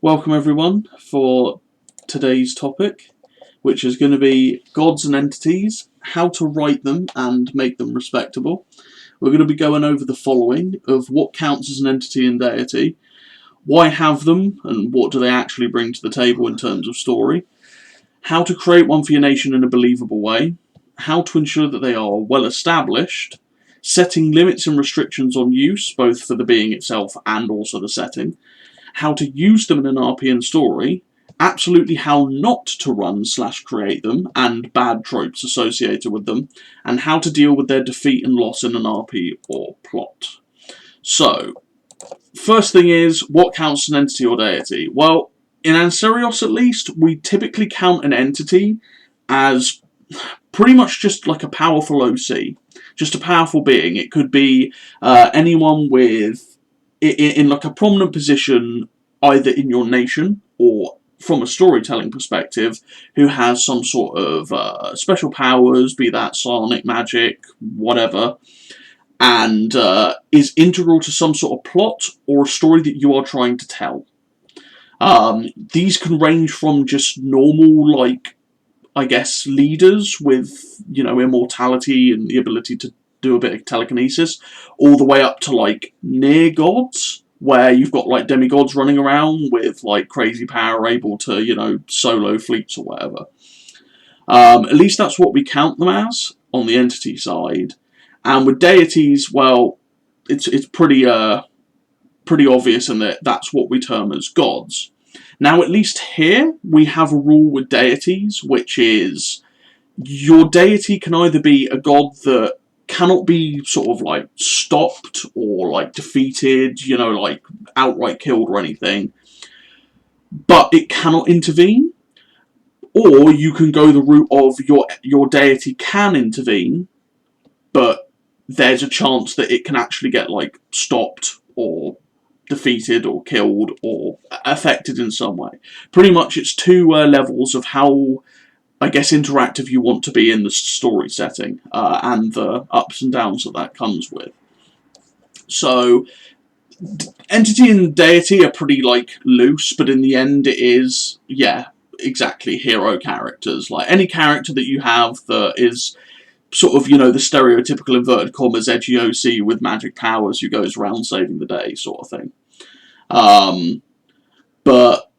Welcome everyone for today's topic, which is going to be gods and entities, how to write them and make them respectable. We're going to be going over the following of what counts as an entity and deity, why have them and what do they actually bring to the table in terms of story, how to create one for your nation in a believable way, how to ensure that they are well established, setting limits and restrictions on use, both for the being itself and also the setting, how to use them in an RP and story, absolutely how not to run/create them, and bad tropes associated with them, and how to deal with their defeat and loss in an RP or plot. So, first thing is, what counts as an entity or deity? Well, in Ancerious at least, we typically count an entity as pretty much just like a powerful OC, just a powerful being. It could be anyone with in like a prominent position either in your nation or from a storytelling perspective who has some sort of special powers, be that psionic magic, whatever, and is integral to some sort of plot or a story that you are trying to tell. These can range from just normal, like, I guess, leaders with, immortality and the ability to do a bit of telekinesis, all the way up to, like, near gods, where you've got, like, demigods running around with, like, crazy power, able to, solo fleets or whatever. At least that's what we count them as on the entity side. And with deities, well, it's pretty obvious in that that's what we term as gods. Now, at least here, we have a rule with deities, which is your deity can either be a god that cannot be sort of like stopped or like defeated, like outright killed or anything, but it cannot intervene. Or you can go the route of your deity can intervene, but there's a chance that it can actually get like stopped or defeated or killed or affected in some way. Pretty much it's two levels of how, I guess, interactive you want to be in the story setting, and the ups and downs that comes with. So, entity and deity are pretty, like, loose, but in the end it is, yeah, exactly, hero characters. Like, any character that you have that is sort of, the stereotypical inverted commas edgy OC with magic powers who goes around saving the day sort of thing. But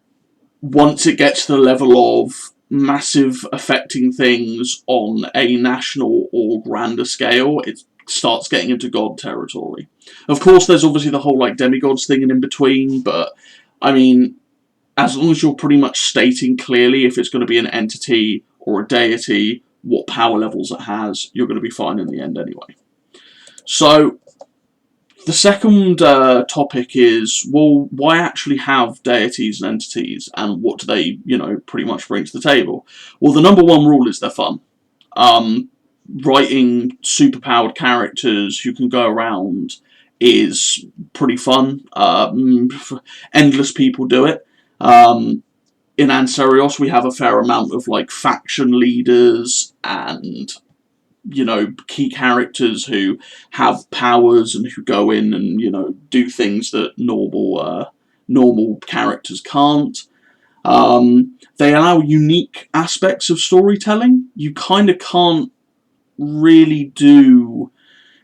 once it gets to the level of massive affecting things on a national or grander scale, it starts getting into god territory. Of course, there's obviously the whole like demigods thing and in between, but I mean, as long as you're pretty much stating clearly if it's going to be an entity or a deity, what power levels it has, you're going to be fine in the end anyway. So, the second topic is, well, why actually have deities and entities, and what do they, pretty much bring to the table? Well, the number one rule is they're fun. Writing superpowered characters who can go around is pretty fun. Endless people do it. In Ancerious, we have a fair amount of, like, faction leaders and key characters who have powers and who go in and, do things that normal characters can't. They allow unique aspects of storytelling. You kind of can't really do,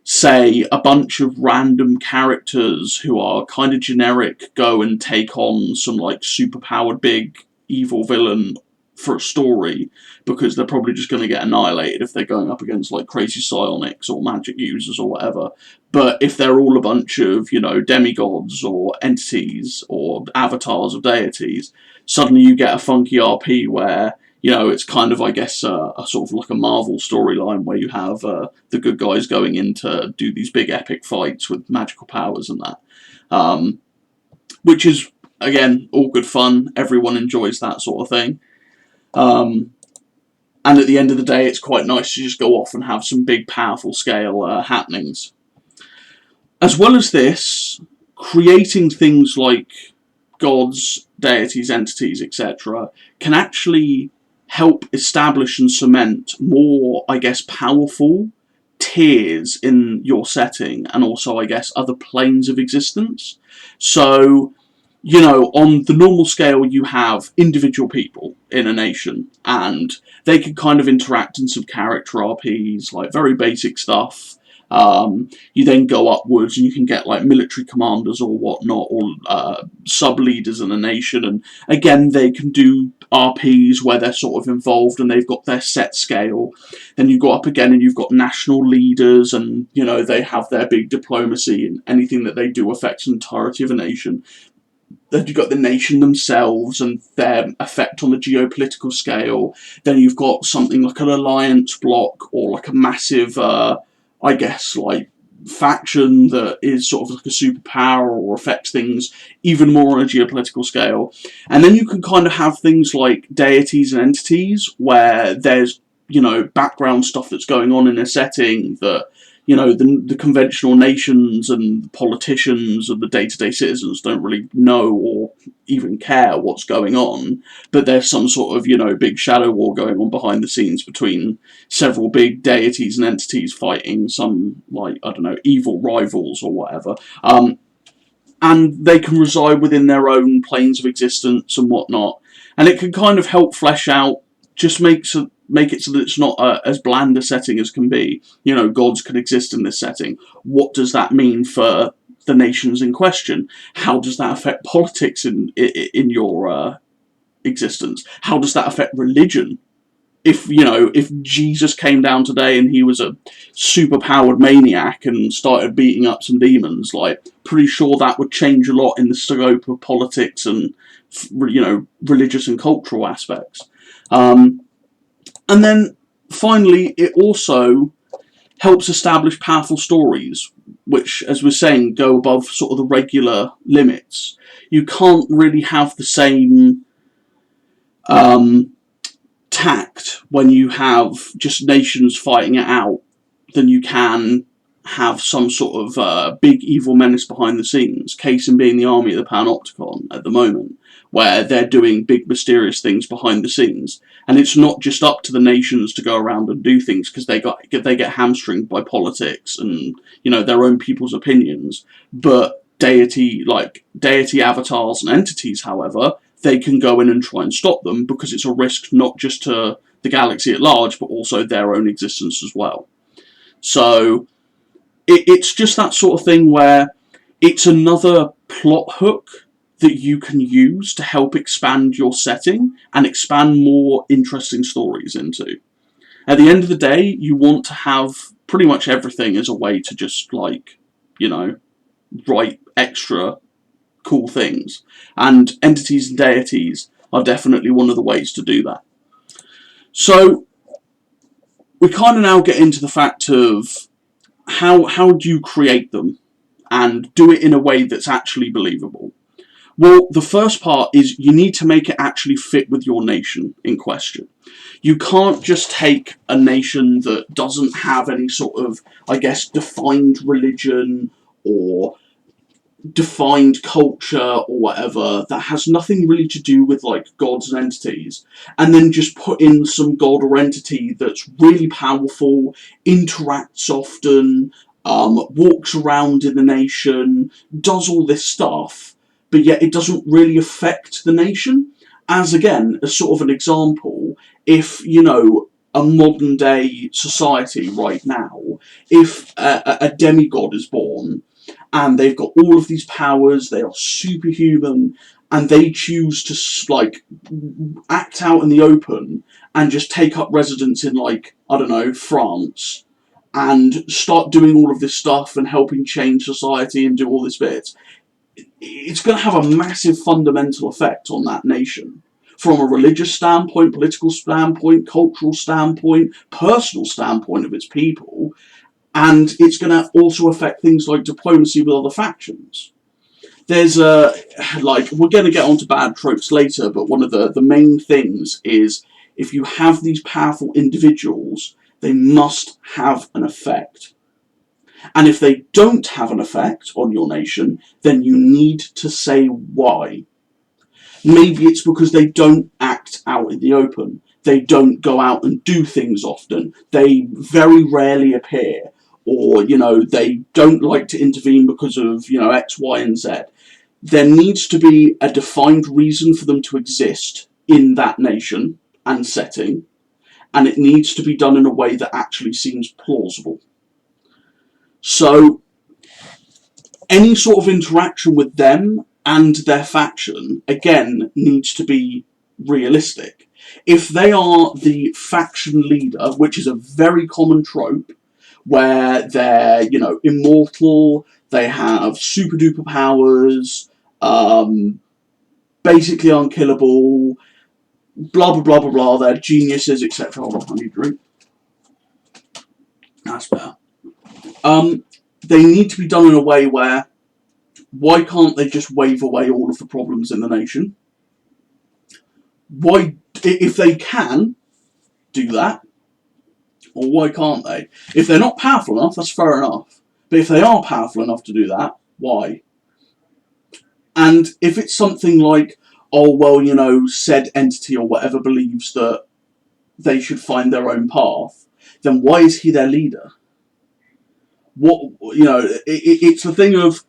say, a bunch of random characters who are kind of generic go and take on some, like, superpowered big evil villain for a story, because they're probably just going to get annihilated if they're going up against like crazy psionics or magic users or whatever. But if they're all a bunch of, demigods or entities or avatars of deities, suddenly you get a funky RP where, it's kind of, I guess, a sort of like a Marvel storyline where you have the good guys going in to do these big epic fights with magical powers and that. Which is, again, all good fun. Everyone enjoys that sort of thing. And at the end of the day, it's quite nice to just go off and have some big, powerful scale happenings. As well as this, creating things like gods, deities, entities, etc., can actually help establish and cement more, I guess, powerful tiers in your setting, and also, I guess, other planes of existence. So, you know, on the normal scale, you have individual people in a nation, and they can kind of interact in some character RPs, like very basic stuff. You then go upwards, and you can get like military commanders or whatnot, or sub leaders in a nation, and again, they can do RPs where they're sort of involved and they've got their set scale. Then you go up again, and you've got national leaders, and you know they have their big diplomacy, and anything that they do affects the entirety of a nation. Then you've got the nation themselves and their effect on the geopolitical scale. Then you've got something like an alliance block, or like a massive, I guess, like faction that is sort of like a superpower or affects things even more on a geopolitical scale. And then you can kind of have things like deities and entities, where there's, you know, background stuff that's going on in a setting that, you know, the conventional nations and politicians and the day-to-day citizens don't really know or even care what's going on, but there's some sort of, you know, big shadow war going on behind the scenes between several big deities and entities fighting some, like, I don't know, evil rivals or whatever. And they can reside within their own planes of existence and whatnot. And it can kind of help flesh out, just make it so that it's not as bland a setting as can be. You know, gods can exist in this setting. What does that mean for the nations in question? How does that affect politics in your existence? How does that affect religion? If, you know, if Jesus came down today and he was a super-powered maniac and started beating up some demons, like, pretty sure that would change a lot in the scope of politics and, you know, religious and cultural aspects. And then, finally, it also helps establish powerful stories, which, as we're saying, go above sort of the regular limits. You can't really have the same tact when you have just nations fighting it out than you can have some sort of big evil menace behind the scenes. Case in being the army of the Panopticon at the moment, where they're doing big mysterious things behind the scenes, and it's not just up to the nations to go around and do things because they get hamstringed by politics and, you know, their own people's opinions. But deity avatars and entities, however, they can go in and try and stop them, because it's a risk not just to the galaxy at large, but also their own existence as well. So it's just that sort of thing where it's another plot hook that you can use to help expand your setting and expand more interesting stories into. At the end of the day, you want to have pretty much everything as a way to just, like, you know, write extra cool things. And entities and deities are definitely one of the ways to do that. So we kind of now get into the fact of how do you create them and do it in a way that's actually believable. Well, the first part is you need to make it actually fit with your nation in question. You can't just take a nation that doesn't have any sort of, I guess, defined religion or defined culture or whatever, that has nothing really to do with, like, gods and entities, and then just put in some god or entity that's really powerful, interacts often, walks around in the nation, does all this stuff, but yet it doesn't really affect the nation. As, again, as sort of an example, if, you know, a modern day society right now, if a demigod is born, and they've got all of these powers, they are superhuman, and they choose to, like, act out in the open and just take up residence in, like, I don't know, France, and start doing all of this stuff and helping change society and do all this bit, it's going to have a massive fundamental effect on that nation. From a religious standpoint, political standpoint, cultural standpoint, personal standpoint of its people, and it's going to also affect things like diplomacy with other factions. There's like, we're going to get onto bad tropes later, but one of the main things is, if you have these powerful individuals, they must have an effect. And if they don't have an effect on your nation, then you need to say why. Maybe it's because they don't act out in the open. They don't go out and do things often. They very rarely appear. Or, you know, they don't like to intervene because of, you know, X, Y, and Z. there needs to be a defined reason for them to exist in that nation and setting, and it needs to be done in a way that actually seems plausible. So any sort of interaction with them and their faction, again, needs to be realistic. If they are the faction leader, which is a very common trope, where they're, immortal, they have super duper powers, basically unkillable, blah blah blah blah blah, they're geniuses, etc. Hold on, I need a drink. That's better. They need to be done in a way where, why can't they just wave away all of the problems in the nation? Why, if they can do that, or why can't they? If they're not powerful enough, that's fair enough. But if they are powerful enough to do that, why? And if it's something like, oh, well, said entity or whatever believes that they should find their own path, then why is he their leader? It's the thing of,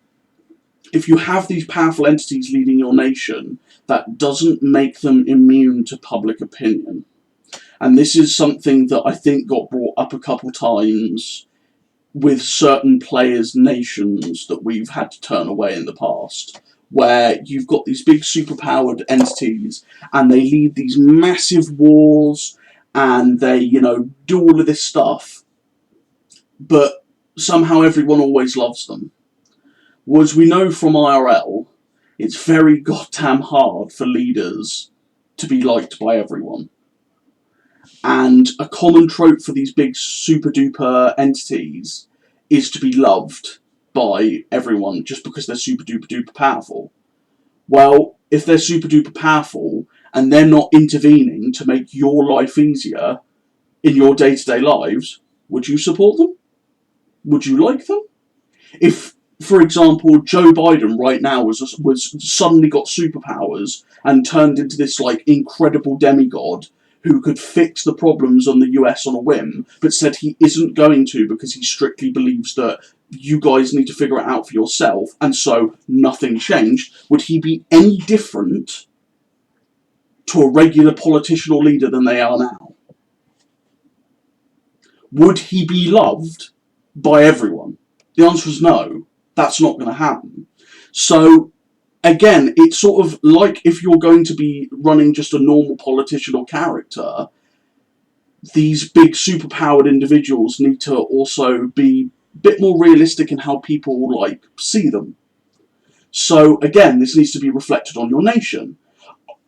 if you have these powerful entities leading your nation, that doesn't make them immune to public opinion. And this is something that I think got brought up a couple times with certain players' nations that we've had to turn away in the past, where you've got these big superpowered entities and they lead these massive wars and they, do all of this stuff, but somehow everyone always loves them. Whereas we know from IRL, it's very goddamn hard for leaders to be liked by everyone. And a common trope for these big super duper entities is to be loved by everyone just because they're super duper duper powerful. Well, if they're super duper powerful and they're not intervening to make your life easier in your day-to-day lives, would you support them? Would you like them? If, for example, Joe Biden right now was suddenly got superpowers and turned into this incredible demigod who could fix the problems on the US on a whim, but said he isn't going to because he strictly believes that you guys need to figure it out for yourself, and so nothing changed, would he be any different to a regular politician or leader than they are now? Would he be loved by everyone? The answer is no. That's not going to happen. So, again, it's sort of like if you're going to be running just a normal politician or character, these big superpowered individuals need to also be a bit more realistic in how people see them. So again, this needs to be reflected on your nation.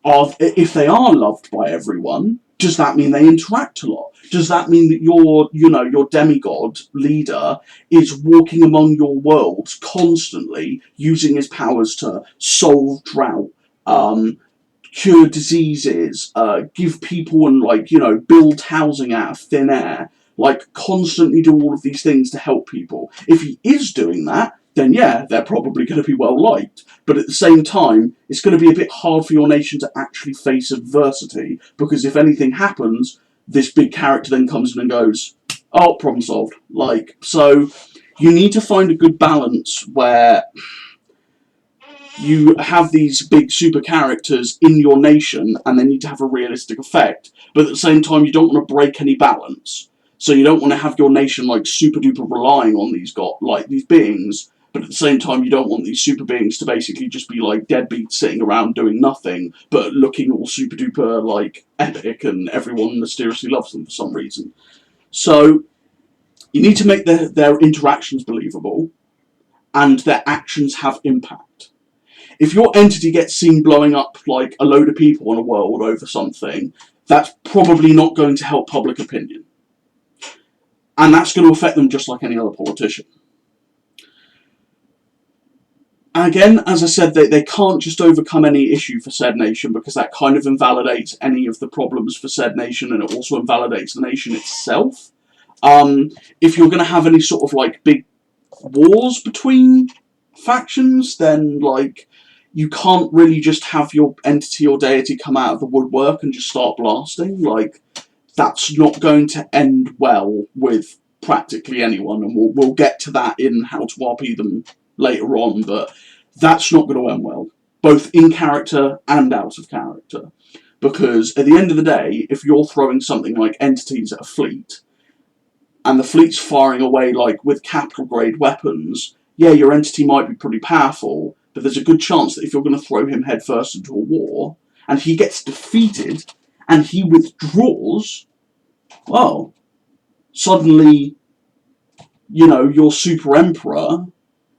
If they are loved by everyone, does that mean they interact a lot? Does that mean that your demigod leader is walking among your worlds constantly, using his powers to solve drought, cure diseases, give people and build housing out of thin air, constantly do all of these things to help people? If he is doing that, then yeah, they're probably going to be well liked. But at the same time, it's going to be a bit hard for your nation to actually face adversity, because if anything happens, this big character then comes in and goes, oh, problem solved. So you need to find a good balance where you have these big super characters in your nation and they need to have a realistic effect, but at the same time you don't want to break any balance. So you don't want to have your nation super duper relying on these beings, but at the same time you don't want these super beings to basically just be deadbeats sitting around doing nothing but looking all super duper epic and everyone mysteriously loves them for some reason. So you need to make their interactions believable and their actions have impact. If your entity gets seen blowing up a load of people in a world over something, that's probably not going to help public opinion. And that's going to affect them just like any other politician. Again, as I said, they can't just overcome any issue for said nation, because that kind of invalidates any of the problems for said nation, and it also invalidates the nation itself. If you're going to have any sort of big wars between factions, then you can't really just have your entity or deity come out of the woodwork and just start blasting. That's not going to end well with practically anyone, and we'll get to that in how to RP them later on, but That's not going to end well, both in character and out of character. Because at the end of the day, if you're throwing something like entities at a fleet, and the fleet's firing away like with capital grade weapons, yeah, your entity might be pretty powerful, but there's a good chance that if you're going to throw him headfirst into a war, and he gets defeated, and he withdraws, well, suddenly, you know, your super emperor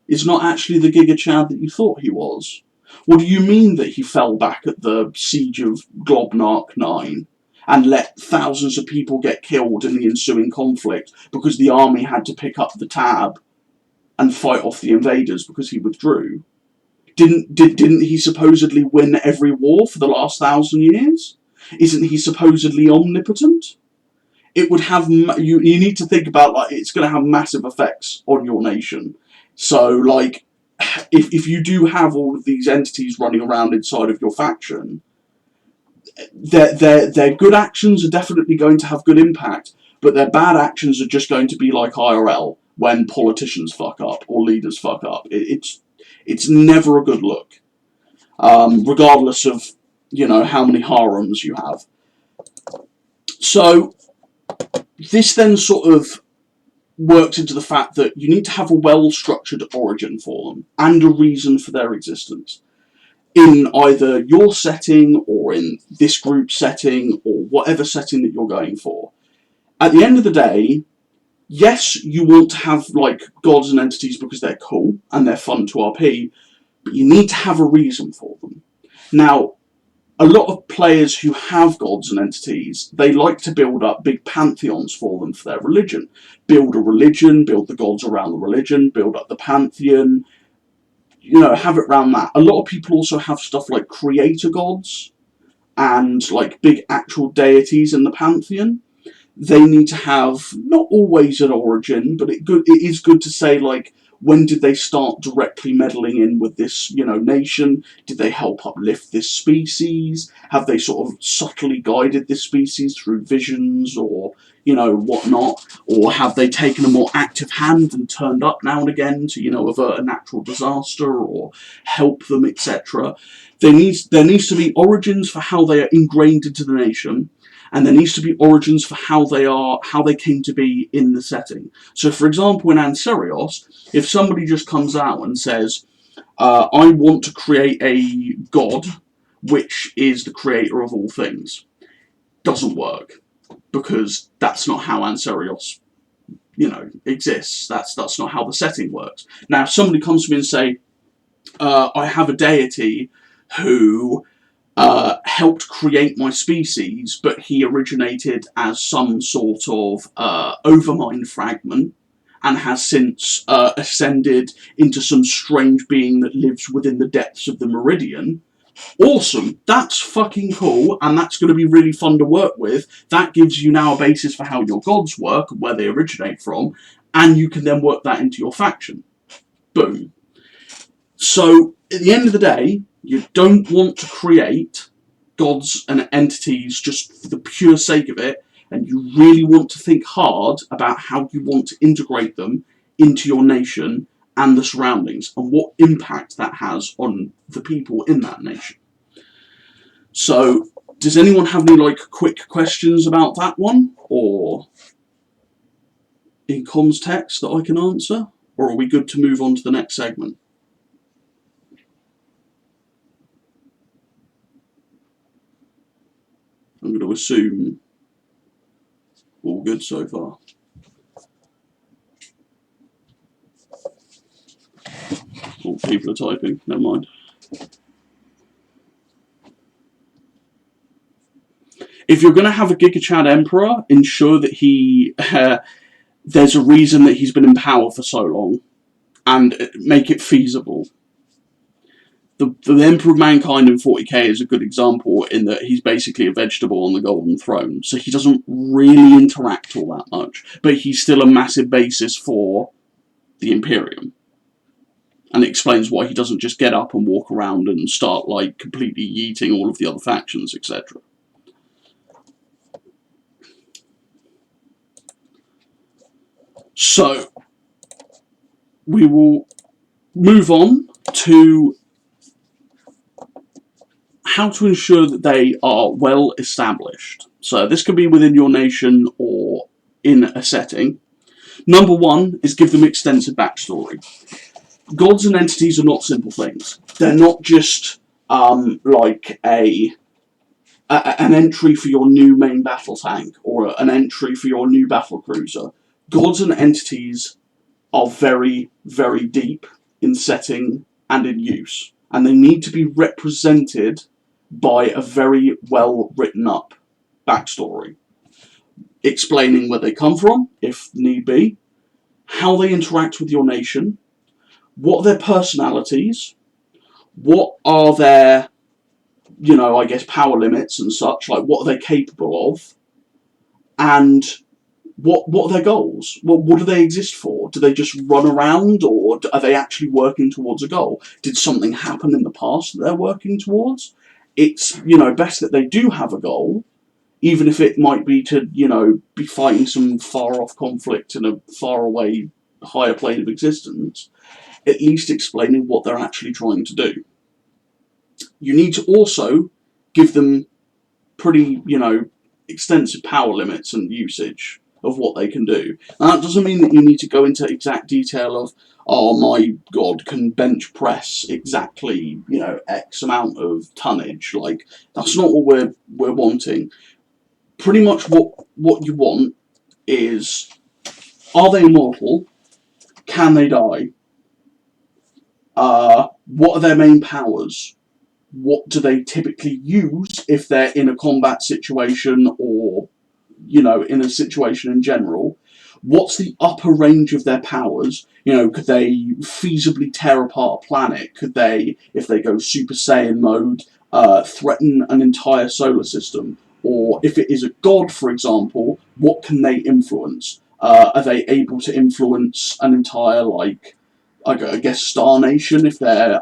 is not actually the Giga Chad that you thought he was. What do you mean that he fell back at the siege of Globnark 9 and let thousands of people get killed in the ensuing conflict because the army had to pick up the tab and fight off the invaders because he withdrew? Didn't he supposedly win every war for the last 1,000 years? Isn't he supposedly omnipotent? It would have, you need to think about, like, it's going to have massive effects on your nation. So, like, if you do have all of these entities running around inside of your faction, their good actions are definitely going to have good impact, but their bad actions are just going to be like IRL when politicians fuck up or leaders fuck up. It's never a good look, regardless of, you know, how many harems you have. So this then sort of works into the fact that you need to have a well-structured origin for them and a reason for their existence in either your setting or in this group setting or whatever setting that you're going for. At the end of the day, yes, you want to have like gods and entities because they're cool and they're fun to RP, but you need to have a reason for them. Now, a lot of players who have gods and entities, they like to build up big pantheons for them for their religion. Build a religion, build the gods around the religion, build up the pantheon, you know, have it around that. A lot of people also have stuff like creator gods and like big actual deities in the pantheon. They need to have, not always an origin, but it is good to say, like, when did they start directly meddling in with this, you know, nation? Did they help uplift this species? Have they sort of subtly guided this species through visions or, you know, whatnot? Or have they taken a more active hand and turned up now and again to, you know, avert a natural disaster or help them, etc.? There needs to be origins for how they are ingrained into the nation, and there needs to be origins for how they came to be in the setting. So, for example, in Ancerious, if somebody just comes out and says, I want to create a god which is the creator of all things, doesn't work, because that's not how Ancerious, you know, exists. That's not how the setting works. Now, if somebody comes to me and say, I have a deity who helped create my species, but he originated as some sort of overmind fragment and has since ascended into some strange being that lives within the depths of the Meridian. Awesome, that's fucking cool, and that's going to be really fun to work with. That gives you now a basis for how your gods work, where they originate from, and you can then work that into your faction. Boom. So, at the end of the day, you don't want to create gods and entities just for the pure sake of it, and you really want to think hard about how you want to integrate them into your nation and the surroundings, and what impact that has on the people in that nation. So, does anyone have any like quick questions about that one, or in comms text that I can answer, or are we good to move on to the next segment? I'm going to assume all good so far. All people are typing, never mind. If you're going to have a Giga Chad Emperor, ensure that he there's a reason that he's been in power for so long, and make it feasible. The Emperor of Mankind in 40k is a good example in that he's basically a vegetable on the Golden Throne, so he doesn't really interact all that much, but he's still a massive basis for the Imperium. And it explains why he doesn't just get up and walk around and start like completely yeeting all of the other factions, etc. So, we will move on to how to ensure that they are well established. So this could be within your nation or in a setting. Number one is give them extensive backstory. Gods and entities are not simple things. They're not just like an entry for your new main battle tank or an entry for your new battle cruiser. Gods and entities are very, very deep in setting and in use, and they need to be represented by a very well written up backstory, explaining where they come from, if need be, how they interact with your nation, what are their personalities, what are their, you know, I guess power limits and such, like what are they capable of, and what are their goals? What do they exist for? Do they just run around, or are they actually working towards a goal? Did something happen in the past that they're working towards? It's, you know, best that they do have a goal, even if it might be to, you know, be fighting some far-off conflict in a far-away, higher plane of existence, at least explaining what they're actually trying to do. You need to also give them pretty, you know, extensive power limits and usage of what they can do. Now, that doesn't mean that you need to go into exact detail of, oh my god, can bench press exactly, you know, X amount of tonnage. Like, that's not what we're wanting. Pretty much what you want is, are they immortal? Can they die? What are their main powers? What do they typically use if they're in a combat situation or, you know, in a situation in general? What's the upper range of their powers? You know, could they feasibly tear apart a planet? Could they, if they go Super Saiyan mode, threaten an entire solar system? Or if it is a god, for example, what can they influence? Are they able to influence an entire, like, I guess, star nation if they're,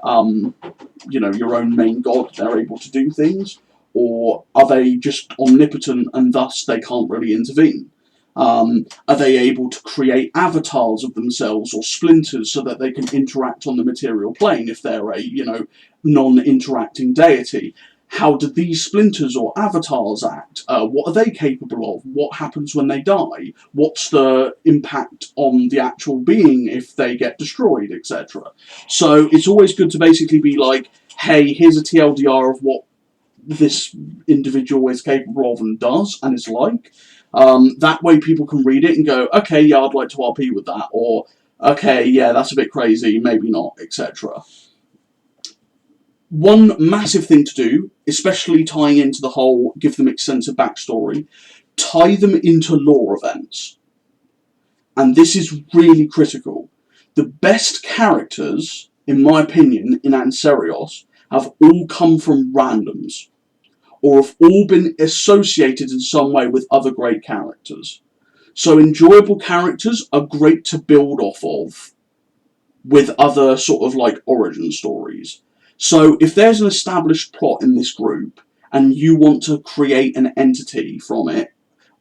you know, your own main god, they're able to do things? Or are they just omnipotent and thus they can't really intervene? Are they able to create avatars of themselves or splinters so that they can interact on the material plane if they're a, you know, non-interacting deity? How do these splinters or avatars act? What are they capable of? What happens when they die? What's the impact on the actual being if they get destroyed, etc.? So it's always good to basically be like, hey, here's a TLDR of what this individual is capable of and does and is like. That way people can read it and go, okay, yeah, I'd like to RP with that, or okay, yeah, that's a bit crazy, maybe not, etc. One massive thing to do, especially tying into the whole give them extensive backstory, tie them into lore events. And this is really critical. The best characters, in my opinion, in Ancerious have all come from randoms, or have all been associated in some way with other great characters. So enjoyable characters are great to build off of with other sort of like origin stories. So if there's an established plot in this group and you want to create an entity from it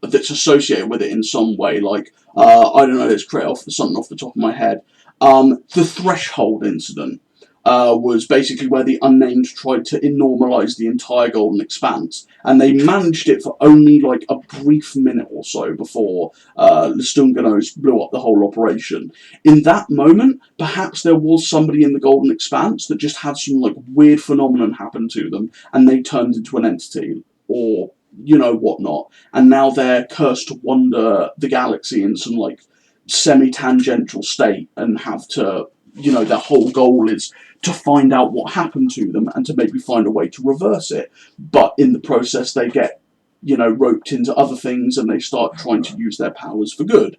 that's associated with it in some way, like, I don't know, let's create something off the top of my head. The Threshold incident was basically where the Unnamed tried to normalize the entire Golden Expanse, and they managed it for only like a brief minute or so before Lestunganos blew up the whole operation. In that moment, perhaps there was somebody in the Golden Expanse that just had some like weird phenomenon happen to them, and they turned into an entity, or you know, whatnot, and now they're cursed to wander the galaxy in some like semi-tangential state and have to, you know, their whole goal is to find out what happened to them and to maybe find a way to reverse it. But in the process, they get, you know, roped into other things and they start trying to use their powers for good.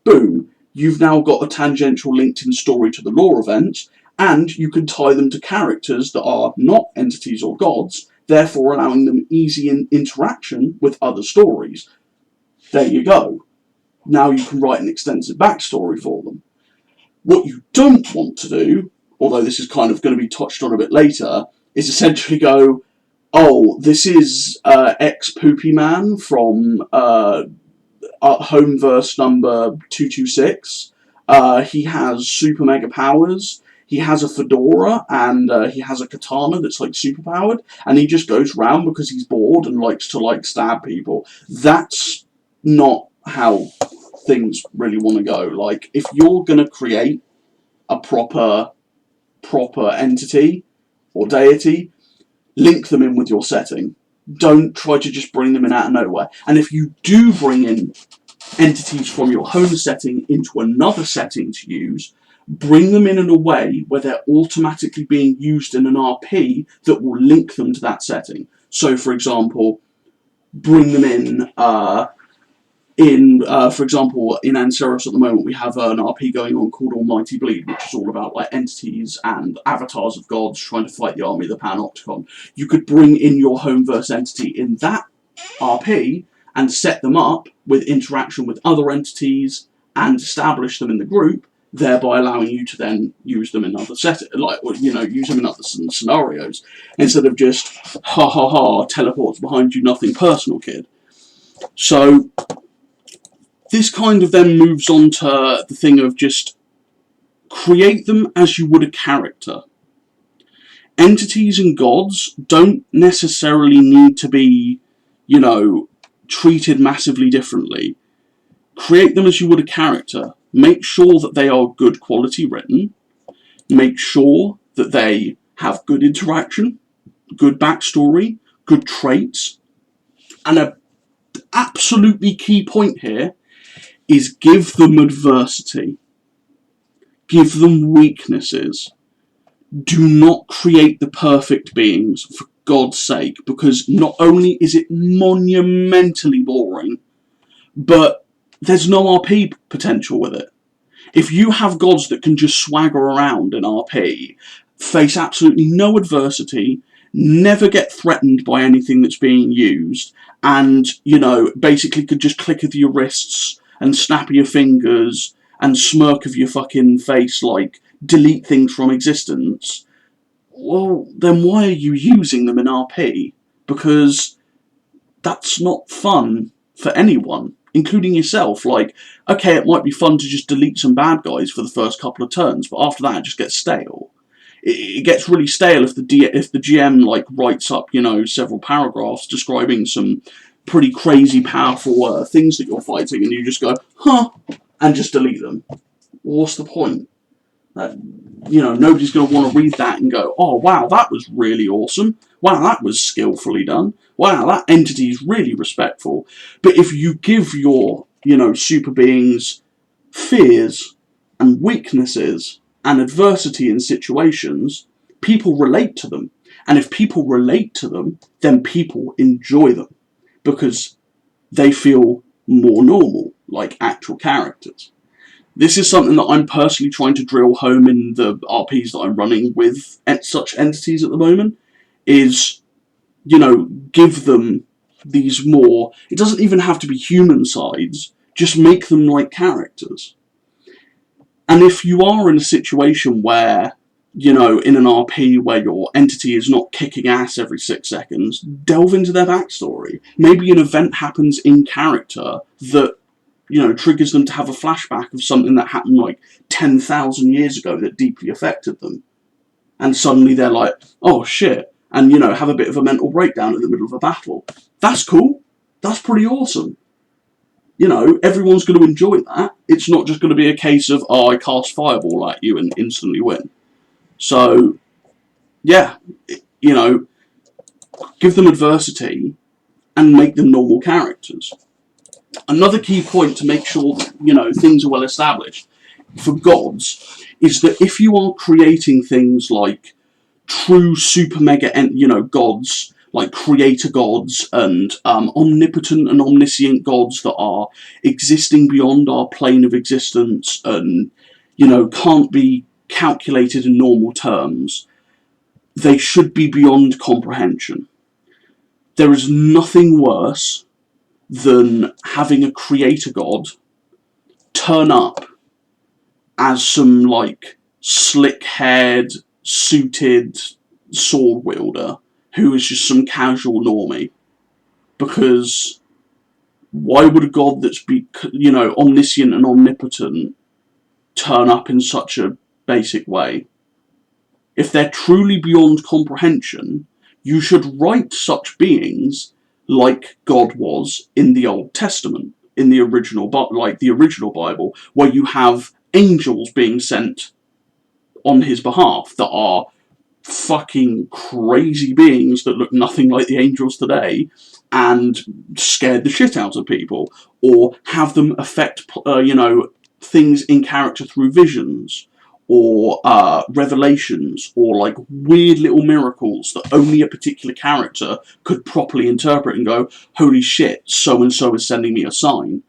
Boom. You've now got a tangential linked-in story to the lore events, and you can tie them to characters that are not entities or gods, therefore allowing them easy interaction with other stories. There you go. Now you can write an extensive backstory for them. What you don't want to do, although this is kind of going to be touched on a bit later, is essentially go, oh, this is ex-Poopy Man from Homeverse number 226. He has super mega powers. he has a fedora and he has a katana that's like superpowered, and he just goes around because he's bored and likes to like stab people. That's not how things really want to go. Like, if you're gonna create a proper entity or deity, link them in with your setting. Don't try to just bring them in out of nowhere. And if you do bring in entities from your home setting into another setting to use, bring them in a way where they're automatically being used in an RP that will link them to that setting. So, for example, bring them in, for example, in Ancerious at the moment, we have an RP going on called Almighty Bleed, which is all about like entities and avatars of gods trying to fight the army of the Panopticon. You could bring in your homeverse entity in that RP and set them up with interaction with other entities and establish them in the group, thereby allowing you to then use them in other settings, use them in other scenarios, instead of just ha ha ha, teleports behind you, nothing personal, kid. So this kind of then moves on to the thing of just create them as you would a character. Entities and gods don't necessarily need to be, treated massively differently. Create them as you would a character. Make sure that they are good quality written. Make sure that they have good interaction, good backstory, good traits. And an absolutely key point here is give them adversity. Give them weaknesses. Do not create the perfect beings, for God's sake, because not only is it monumentally boring, but there's no RP potential with it. If you have gods that can just swagger around in RP, face absolutely no adversity, never get threatened by anything that's being used, and, basically could just click of your wrists and snap of your fingers and smirk of your fucking face, like, delete things from existence, well, then why are you using them in RP? Because that's not fun for anyone, including yourself. Like, okay, it might be fun to just delete some bad guys for the first couple of turns, but after that it just gets stale. It gets really stale if the GM like writes up, several paragraphs describing some pretty crazy powerful things that you're fighting, and you just go, huh, and just delete them. What's the point? Nobody's going to want to read that and go, oh, wow, that was really awesome. Wow, that was skillfully done. Wow, that entity is really respectful. But if you give your, super beings fears and weaknesses and adversity in situations, people relate to them. And if people relate to them, then people enjoy them because they feel more normal, like actual characters. This is something that I'm personally trying to drill home in the RPs that I'm running with such entities at the moment, is, give them these more, it doesn't even have to be human sides, just make them like characters. And if you are in a situation where, in an RP where your entity is not kicking ass every 6 seconds, delve into their backstory. Maybe an event happens in character that, triggers them to have a flashback of something that happened like 10,000 years ago that deeply affected them. And suddenly they're like, oh shit, and, have a bit of a mental breakdown in the middle of a battle. That's cool. That's pretty awesome. Everyone's going to enjoy that. It's not just going to be a case of, oh, I cast Fireball at you and instantly win. So, yeah, give them adversity and make them normal characters. Another key point to make sure that, things are well established for gods is that if you are creating things like true super mega, gods, like creator gods and omnipotent and omniscient gods that are existing beyond our plane of existence and, can't be calculated in normal terms, they should be beyond comprehension. There is nothing worse than having a creator god turn up as some, like, slick-haired, suited sword wielder who is just some casual normie. Because why would a god that's omniscient and omnipotent turn up in such a basic way? if they're truly beyond comprehension, you should write such beings like God was in the Old Testament, in the original, like the original Bible, where you have angels being sent on his behalf that are fucking crazy beings that look nothing like the angels today and scared the shit out of people, or have them affect, things in character through visions, or revelations, or like weird little miracles that only a particular character could properly interpret and go, holy shit, so and so is sending me a sign.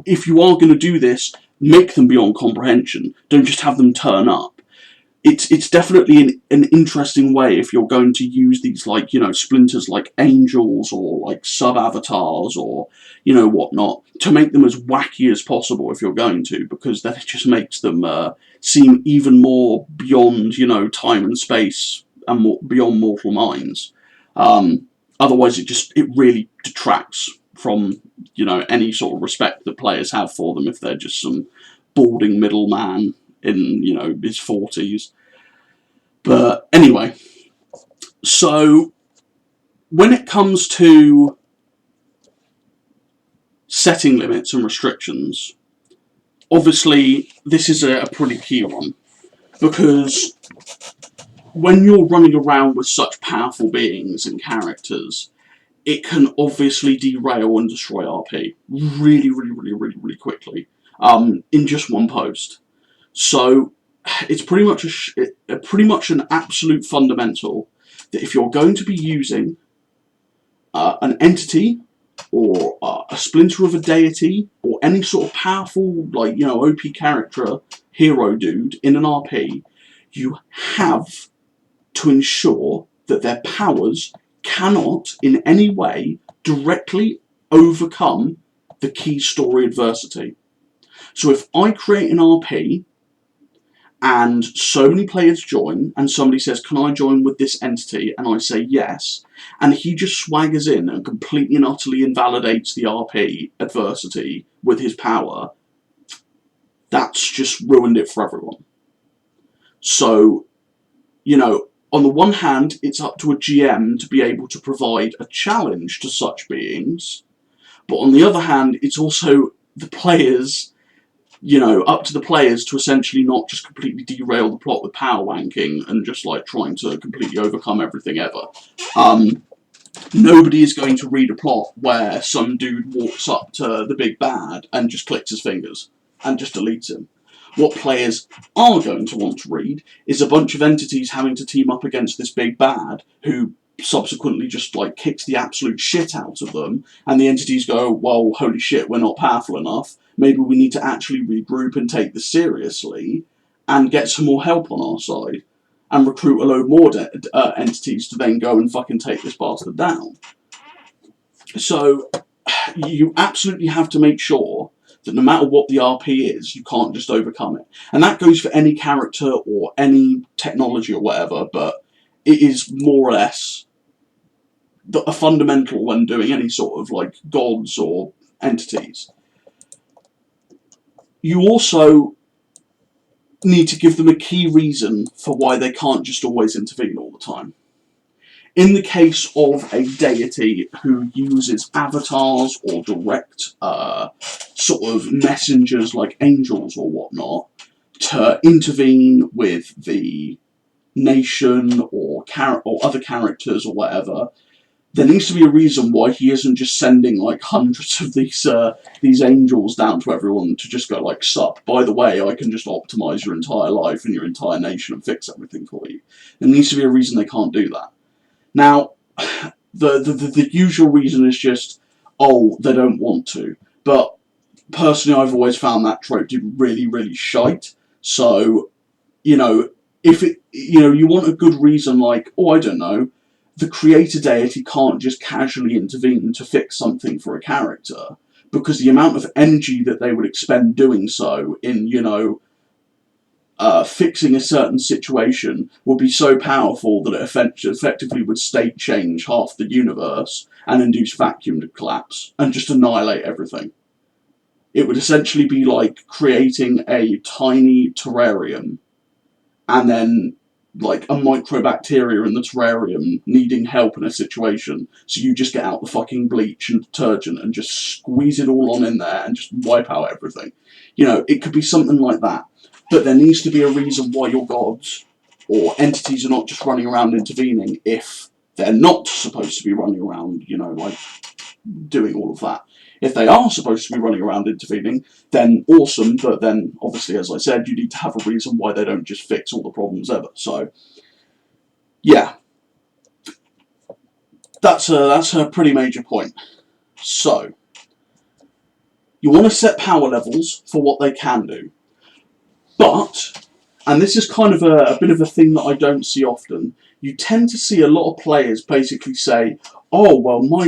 If you are going to do this, make them beyond comprehension. Don't just have them turn up. It's definitely an interesting way if you're going to use these, like, splinters like angels or like sub-avatars or, whatnot, to make them as wacky as possible if you're going to, because then it just makes them seem even more beyond, time and space and more beyond mortal minds. Otherwise it really detracts from, any sort of respect that players have for them if they're just some balding middleman in, his 40s. But anyway, so when it comes to setting limits and restrictions, obviously this is a pretty key one, because when you're running around with such powerful beings and characters, it can obviously derail and destroy RP really, really, really, really, really quickly, in just one post. So it's pretty much an absolute fundamental that if you're going to be using an entity or a splinter of a deity or any sort of powerful, like, OP character, hero dude in an RP, you have to ensure that their powers cannot in any way directly overcome the key story adversity. So if I create an RP and so many players join, and somebody says, can I join with this entity? And I say yes, and he just swaggers in and completely and utterly invalidates the RP adversity with his power, that's just ruined it for everyone. So, on the one hand, it's up to a GM to be able to provide a challenge to such beings, but on the other hand, it's also the players, up to the players to essentially not just completely derail the plot with power wanking and just like trying to completely overcome everything ever. Nobody is going to read a plot where some dude walks up to the big bad and just clicks his fingers and just deletes him. What players are going to want to read is a bunch of entities having to team up against this big bad who subsequently just like kicks the absolute shit out of them, and the entities go, well, holy shit, we're not powerful enough, maybe we need to actually regroup and take this seriously and get some more help on our side and recruit a load more entities to then go and fucking take this bastard down. So you absolutely have to make sure that no matter what the RP is, you can't just overcome it. And that goes for any character or any technology or whatever, but it is more or less a fundamental when doing any sort of like gods or entities. You also need to give them a key reason for why they can't just always intervene all the time. In the case of a deity who uses avatars or direct sort of messengers like angels or whatnot to intervene with the nation or other characters or whatever, there needs to be a reason why he isn't just sending like hundreds of these angels down to everyone to just go like, sup, by the way, I can just optimize your entire life and your entire nation and fix everything for you. There needs to be a reason they can't do that. Now, the usual reason is just, oh, they don't want to. But personally, I've always found that trope to be really, really shite. So, if it, you want a good reason like, oh, I don't know, the creator deity can't just casually intervene to fix something for a character, because the amount of energy that they would expend doing so in, fixing a certain situation would be so powerful that it effectively would state change half the universe and induce vacuum to collapse and just annihilate everything. It would essentially be like creating a tiny terrarium and then like a microbacteria in the terrarium needing help in a situation, so you just get out the fucking bleach and detergent and just squeeze it all on in there and just wipe out everything. You know, it could be something like that. But there needs to be a reason why your gods or entities are not just running around intervening if they're not supposed to be running around, you know, like doing all of that. If they are supposed to be running around intervening, then awesome, but then obviously, as I said, you need to have a reason why they don't just fix all the problems ever. So, yeah, that's a pretty major point. So, you want to set power levels for what they can do. But, and this is kind of a bit of a thing that I don't see often, you tend to see a lot of players basically say, oh, well, my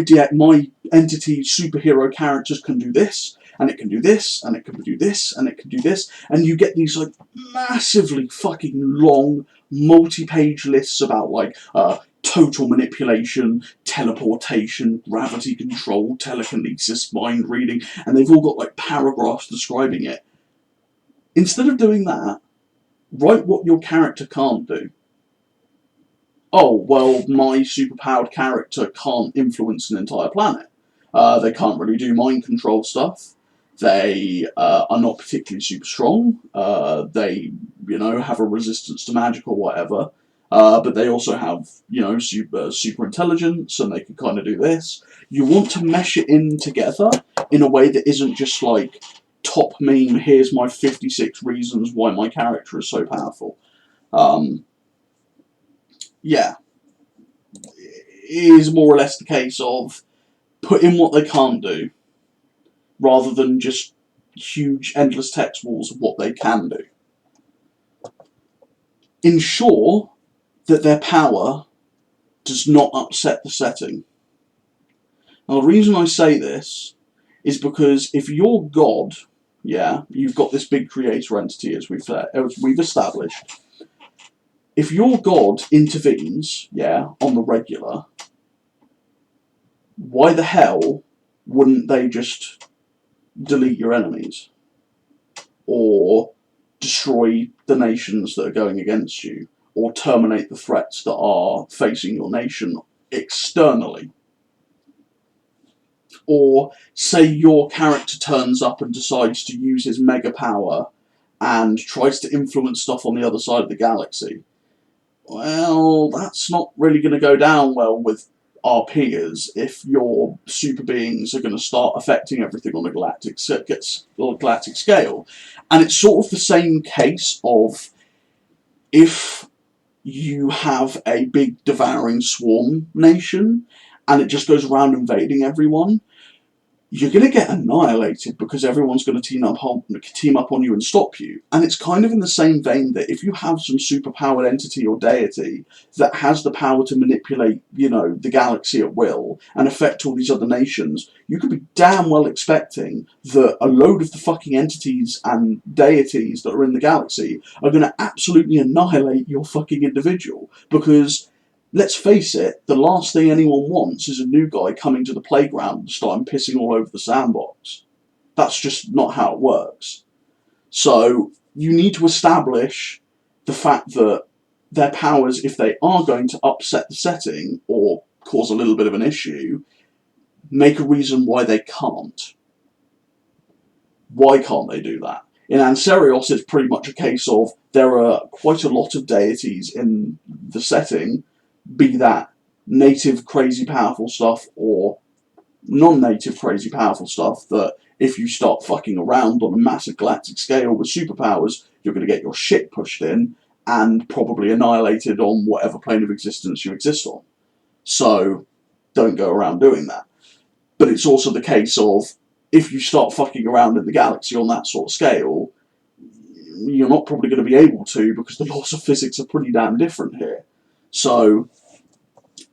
entity superhero characters can do this, and it can do this, and it can do this, and it can do this, and you get these like massively fucking long multi-page lists about like total manipulation, teleportation, gravity control, telekinesis, mind reading, and they've all got like paragraphs describing it. Instead of doing that, write what your character can't do. Oh, well, my superpowered character can't influence an entire planet. They can't really do mind control stuff. They are not particularly super strong. They, you know, have a resistance to magic or whatever. But they also have, you know, super intelligence, and they can kind of do this. You want to mesh it in together in a way that isn't just like, top meme, here's my 56 reasons why my character is so powerful. Yeah, it is more or less the case of put in what they can't do, rather than just huge, endless text walls of what they can do. Ensure that their power does not upset the setting. Now, the reason I say this is because if your god, yeah, you've got this big creator entity, as we've established. If your god intervenes, yeah, on the regular, why the hell wouldn't they just delete your enemies? Or destroy the nations that are going against you? Or terminate the threats that are facing your nation externally? Or say your character turns up and decides to use his mega power and tries to influence stuff on the other side of the galaxy. Well, that's not really going to go down well with RPers if your super beings are going to start affecting everything on a galactic scale. And it's sort of the same case of if you have a big devouring swarm nation and it just goes around invading everyone, you're going to get annihilated because everyone's going to team up on you and stop you. And it's kind of in the same vein that if you have some superpowered entity or deity that has the power to manipulate, you know, the galaxy at will and affect all these other nations, you could be damn well expecting that a load of the fucking entities and deities that are in the galaxy are going to absolutely annihilate your fucking individual. Because let's face it, the last thing anyone wants is a new guy coming to the playground and starting pissing all over the sandbox. That's just not how it works. So you need to establish the fact that their powers, if they are going to upset the setting or cause a little bit of an issue, make a reason why they can't. Why can't they do that? In Ancerious, it's pretty much a case of there are quite a lot of deities in the setting, be that native crazy powerful stuff or non-native crazy powerful stuff, that if you start fucking around on a massive galactic scale with superpowers, you're going to get your shit pushed in and probably annihilated on whatever plane of existence you exist on. So don't go around doing that. But it's also the case of if you start fucking around in the galaxy on that sort of scale, you're not probably going to be able to, because the laws of physics are pretty damn different here. So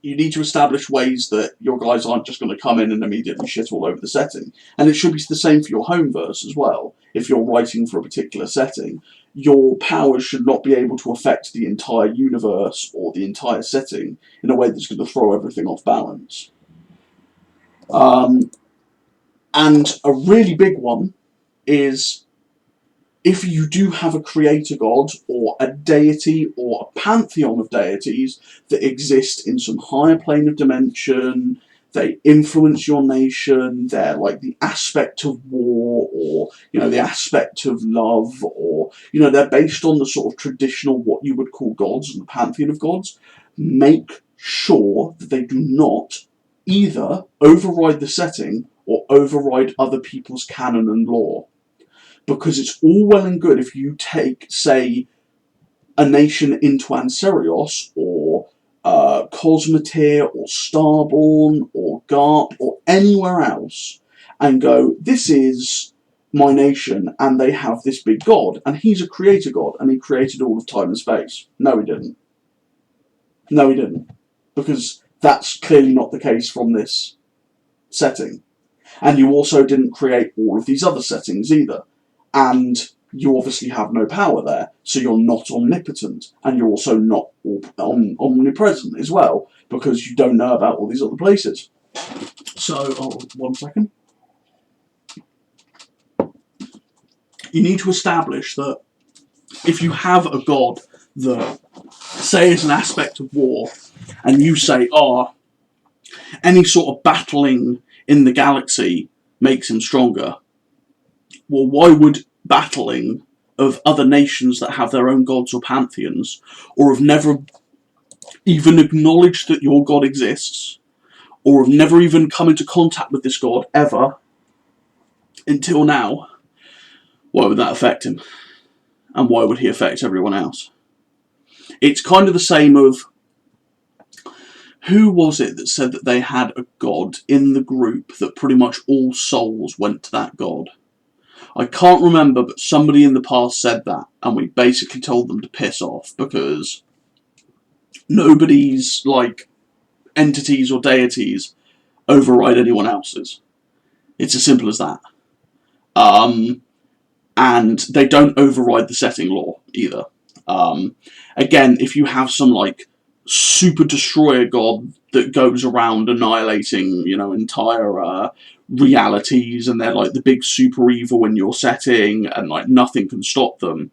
you need to establish ways that your guys aren't just going to come in and immediately shit all over the setting. And it should be the same for your homeverse as well. If you're writing for a particular setting, your powers should not be able to affect the entire universe or the entire setting in a way that's going to throw everything off balance. And a really big one is if you do have a creator god or a deity or a pantheon of deities that exist in some higher plane of dimension, they influence your nation, they're like the aspect of war, or, you know, the aspect of love, or, you know, they're based on the sort of traditional, what you would call gods and the pantheon of gods, make sure that they do not either override the setting or override other people's canon and lore. Because it's all well and good if you take, say, a nation into Ancerious, or Cosmeteer, or Starborn, or Garp, or anywhere else, and go, this is my nation, and they have this big god, and he's a creator god, and he created all of time and space. No, he didn't. No, he didn't. Because that's clearly not the case from this setting. And you also didn't create all of these other settings either. And you obviously have no power there, so you're not omnipotent, and you're also not omnipresent as well, because you don't know about all these other places. So, 1 second. You need to establish that if you have a god that, say, is an aspect of war, and you say, any sort of battling in the galaxy makes him stronger, well, why would battling of other nations that have their own gods or pantheons, or have never even acknowledged that your god exists, or have never even come into contact with this god ever until now, why would that affect him? And why would he affect everyone else? It's kind of the same of, who was it that said that they had a god in the group that pretty much all souls went to that god? I can't remember, but somebody in the past said that, and we basically told them to piss off, because nobody's, like, entities or deities override anyone else's. It's as simple as that. And they don't override the setting lore, either. Again, if you have some, like, super destroyer god that goes around annihilating, you know, entire realities, and they're like the big super evil in your setting, and like nothing can stop them,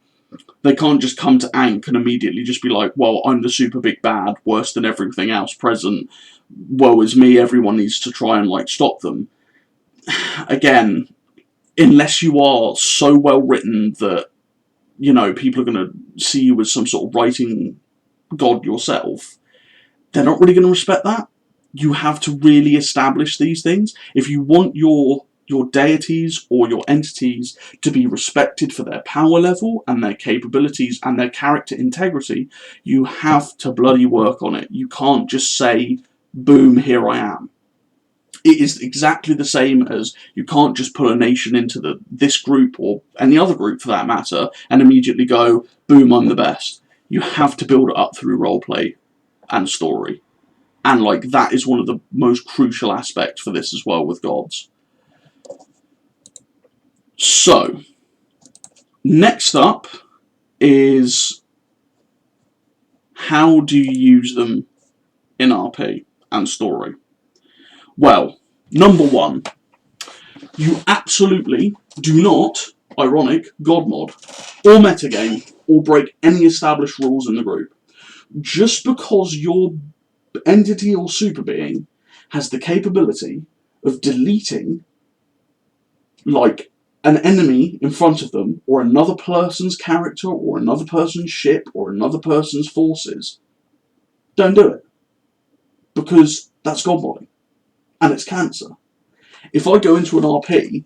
they can't just come to Ankh and immediately just be like, well, I'm the super big bad, worse than everything else present, woe is me, everyone needs to try and like stop them. Again, unless you are so well written that, you know, people are going to see you as some sort of writing god yourself, they're not really going to respect that. You have to really establish these things. If you want your deities or your entities to be respected for their power level and their capabilities and their character integrity, you have to bloody work on it. You can't just say, boom, here I am. It is exactly the same as you can't just put a nation into this group, or any other group for that matter, and immediately go, boom, I'm the best. You have to build it up through roleplay and story. And like that is one of the most crucial aspects for this as well with gods. So, next up is, how do you use them in RP and story? Well, number one, you absolutely do not, ironic, god mod, or metagame, or break any established rules in the group. Just because your entity or super being has the capability of deleting, like, an enemy in front of them, or another person's character, or another person's ship, or another person's forces, don't do it. Because that's god modding. And it's cancer. If I go into an RP,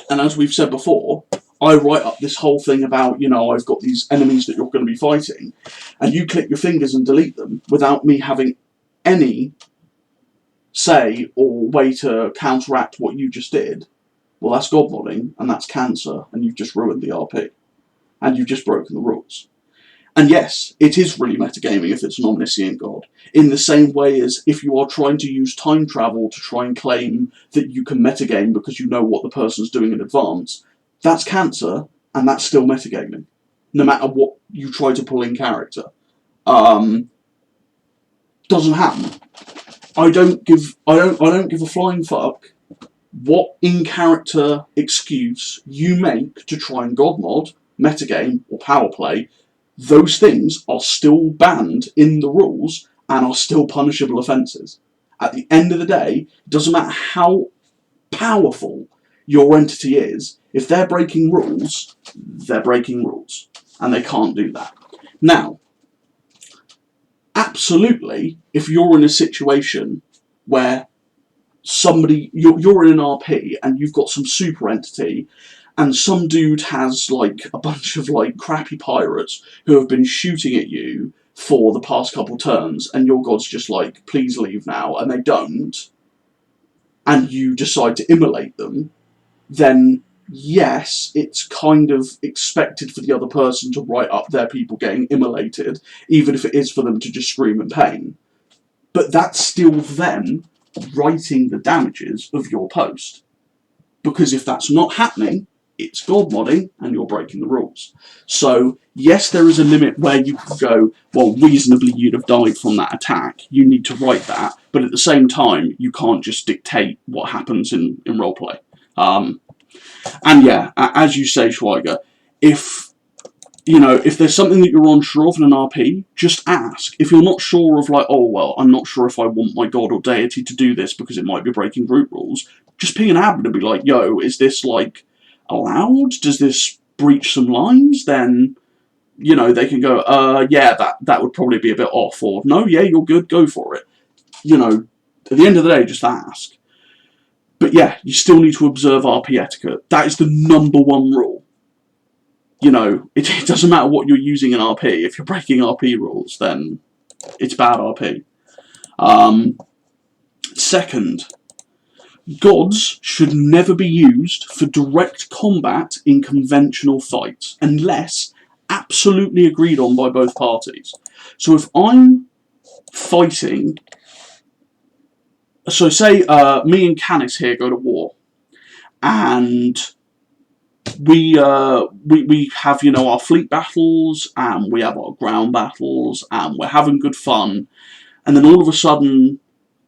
and as we've said before, I write up this whole thing about, you know, I've got these enemies that you're going to be fighting, and you click your fingers and delete them without me having any say or way to counteract what you just did, well, that's god modding, and that's cancer, and you've just ruined the RP. And you've just broken the rules. And yes, it is really metagaming if it's an omniscient god, in the same way as if you are trying to use time travel to try and claim that you can metagame because you know what the person's doing in advance. That's cancer, and that's still metagaming, no matter what you try to pull in character. Doesn't happen. I don't give a flying fuck what in-character excuse you make to try and god mod, metagame, or power play, those things are still banned in the rules and are still punishable offences. At the end of the day, it doesn't matter how powerful your entity is, if they're breaking rules, they're breaking rules. And they can't do that. Now, absolutely, if you're in a situation where you're in an RP and you've got some super entity and some dude has like a bunch of like crappy pirates who have been shooting at you for the past couple turns, and your god's just like, please leave now, and they don't, and you decide to immolate them, then yes, it's kind of expected for the other person to write up their people getting immolated, even if it is for them to just scream in pain. But that's still them writing the damages of your post. Because if that's not happening, it's god modding and you're breaking the rules. So, yes, there is a limit where you can go, well, reasonably you'd have died from that attack. You need to write that. But at the same time, you can't just dictate what happens in roleplay. And yeah, as you say, Schweiger, if there's something that you're unsure of in an RP, just ask. If you're not sure of, like, oh, well, I'm not sure if I want my god or deity to do this because it might be breaking group rules, just ping an admin and be like, yo, is this, like, allowed? Does this breach some lines? Then, they can go, yeah, that would probably be a bit off, or, no, yeah, you're good, go for it. At the end of the day, just ask. But yeah, you still need to observe RP etiquette. That is the #1 rule. It doesn't matter what you're using in RP. If you're breaking RP rules, then it's bad RP. Second, gods should never be used for direct combat in conventional fights, unless absolutely agreed on by both parties. So if I'm fighting... So say me and Canis here go to war, and we have, our fleet battles, and we have our ground battles, and we're having good fun, and then all of a sudden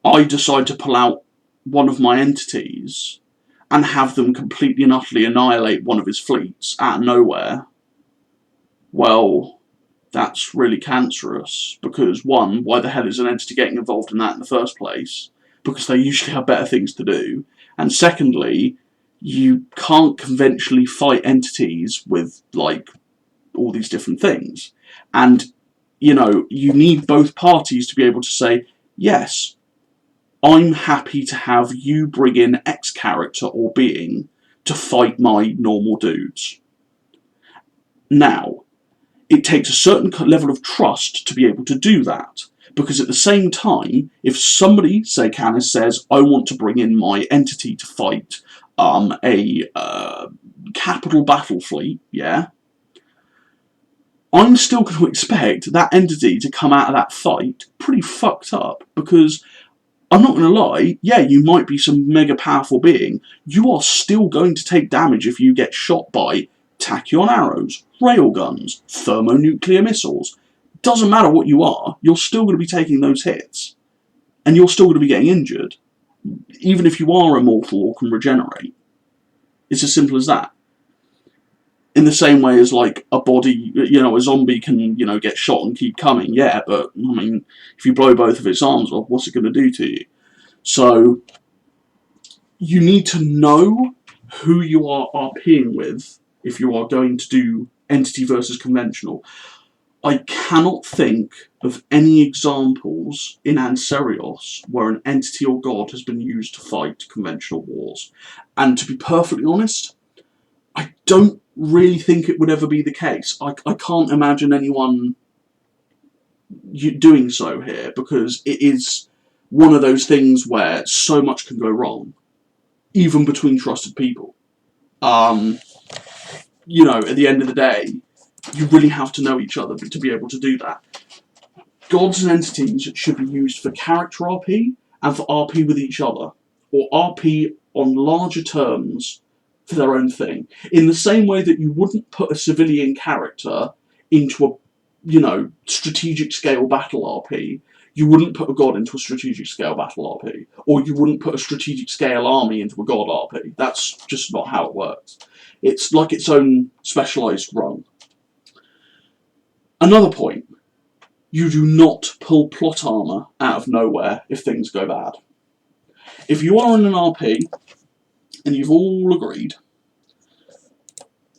I decide to pull out one of my entities and have them completely and utterly annihilate one of his fleets out of nowhere. Well, that's really cancerous, because one, why the hell is an entity getting involved in that in the first place? Because they usually have better things to do. And secondly, you can't conventionally fight entities with, like, all these different things. And, you need both parties to be able to say, yes, I'm happy to have you bring in X character or being to fight my normal dudes. Now, it takes a certain level of trust to be able to do that. Because at the same time, if somebody, say Canis, says, I want to bring in my entity to fight a capital battle fleet, yeah, I'm still going to expect that entity to come out of that fight pretty fucked up, because I'm not going to lie, yeah, you might be some mega powerful being, you are still going to take damage if you get shot by tachyon arrows, railguns, thermonuclear missiles. Doesn't matter what you are, you're still going to be taking those hits. And you're still going to be getting injured. Even if you are immortal or can regenerate. It's as simple as that. In the same way as, like, a body, a zombie can, get shot and keep coming. Yeah, but, I mean, if you blow both of its arms off, what's it going to do to you? So, you need to know who you are RPing with if you are going to do entity versus conventional. I cannot think of any examples in Ancerious where an entity or god has been used to fight conventional wars. And to be perfectly honest, I don't really think it would ever be the case. I can't imagine anyone doing so here, because it is one of those things where so much can go wrong, even between trusted people. At the end of the day, you really have to know each other to be able to do that. Gods and entities should be used for character RP and for RP with each other, or RP on larger terms for their own thing. In the same way that you wouldn't put a civilian character into a, strategic scale battle RP, You wouldn't put a god into a strategic scale battle RP, or you wouldn't put a strategic scale army into a god RP. That's just not how it works. It's like its own specialised rung. Another point, you do not pull plot armour out of nowhere if things go bad. If you are in an RP, and you've all agreed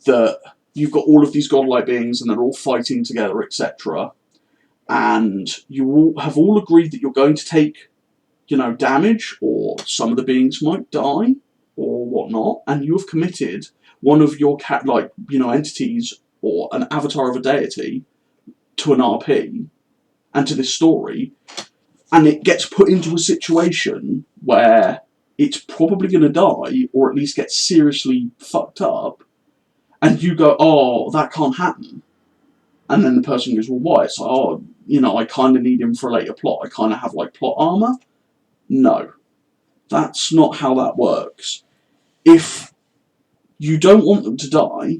that you've got all of these godlike beings and they're all fighting together, etc., and you all have all agreed that you're going to take, damage, or some of the beings might die, or whatnot, and you have committed one of your entities or an avatar of a deity to an RP and to this story, and it gets put into a situation where it's probably going to die, or at least get seriously fucked up, and you go, oh, that can't happen. And then the person goes, well, why? It's like, oh, I kind of need him for a later plot. I kind of have, plot armour. No. That's not how that works. If you don't want them to die,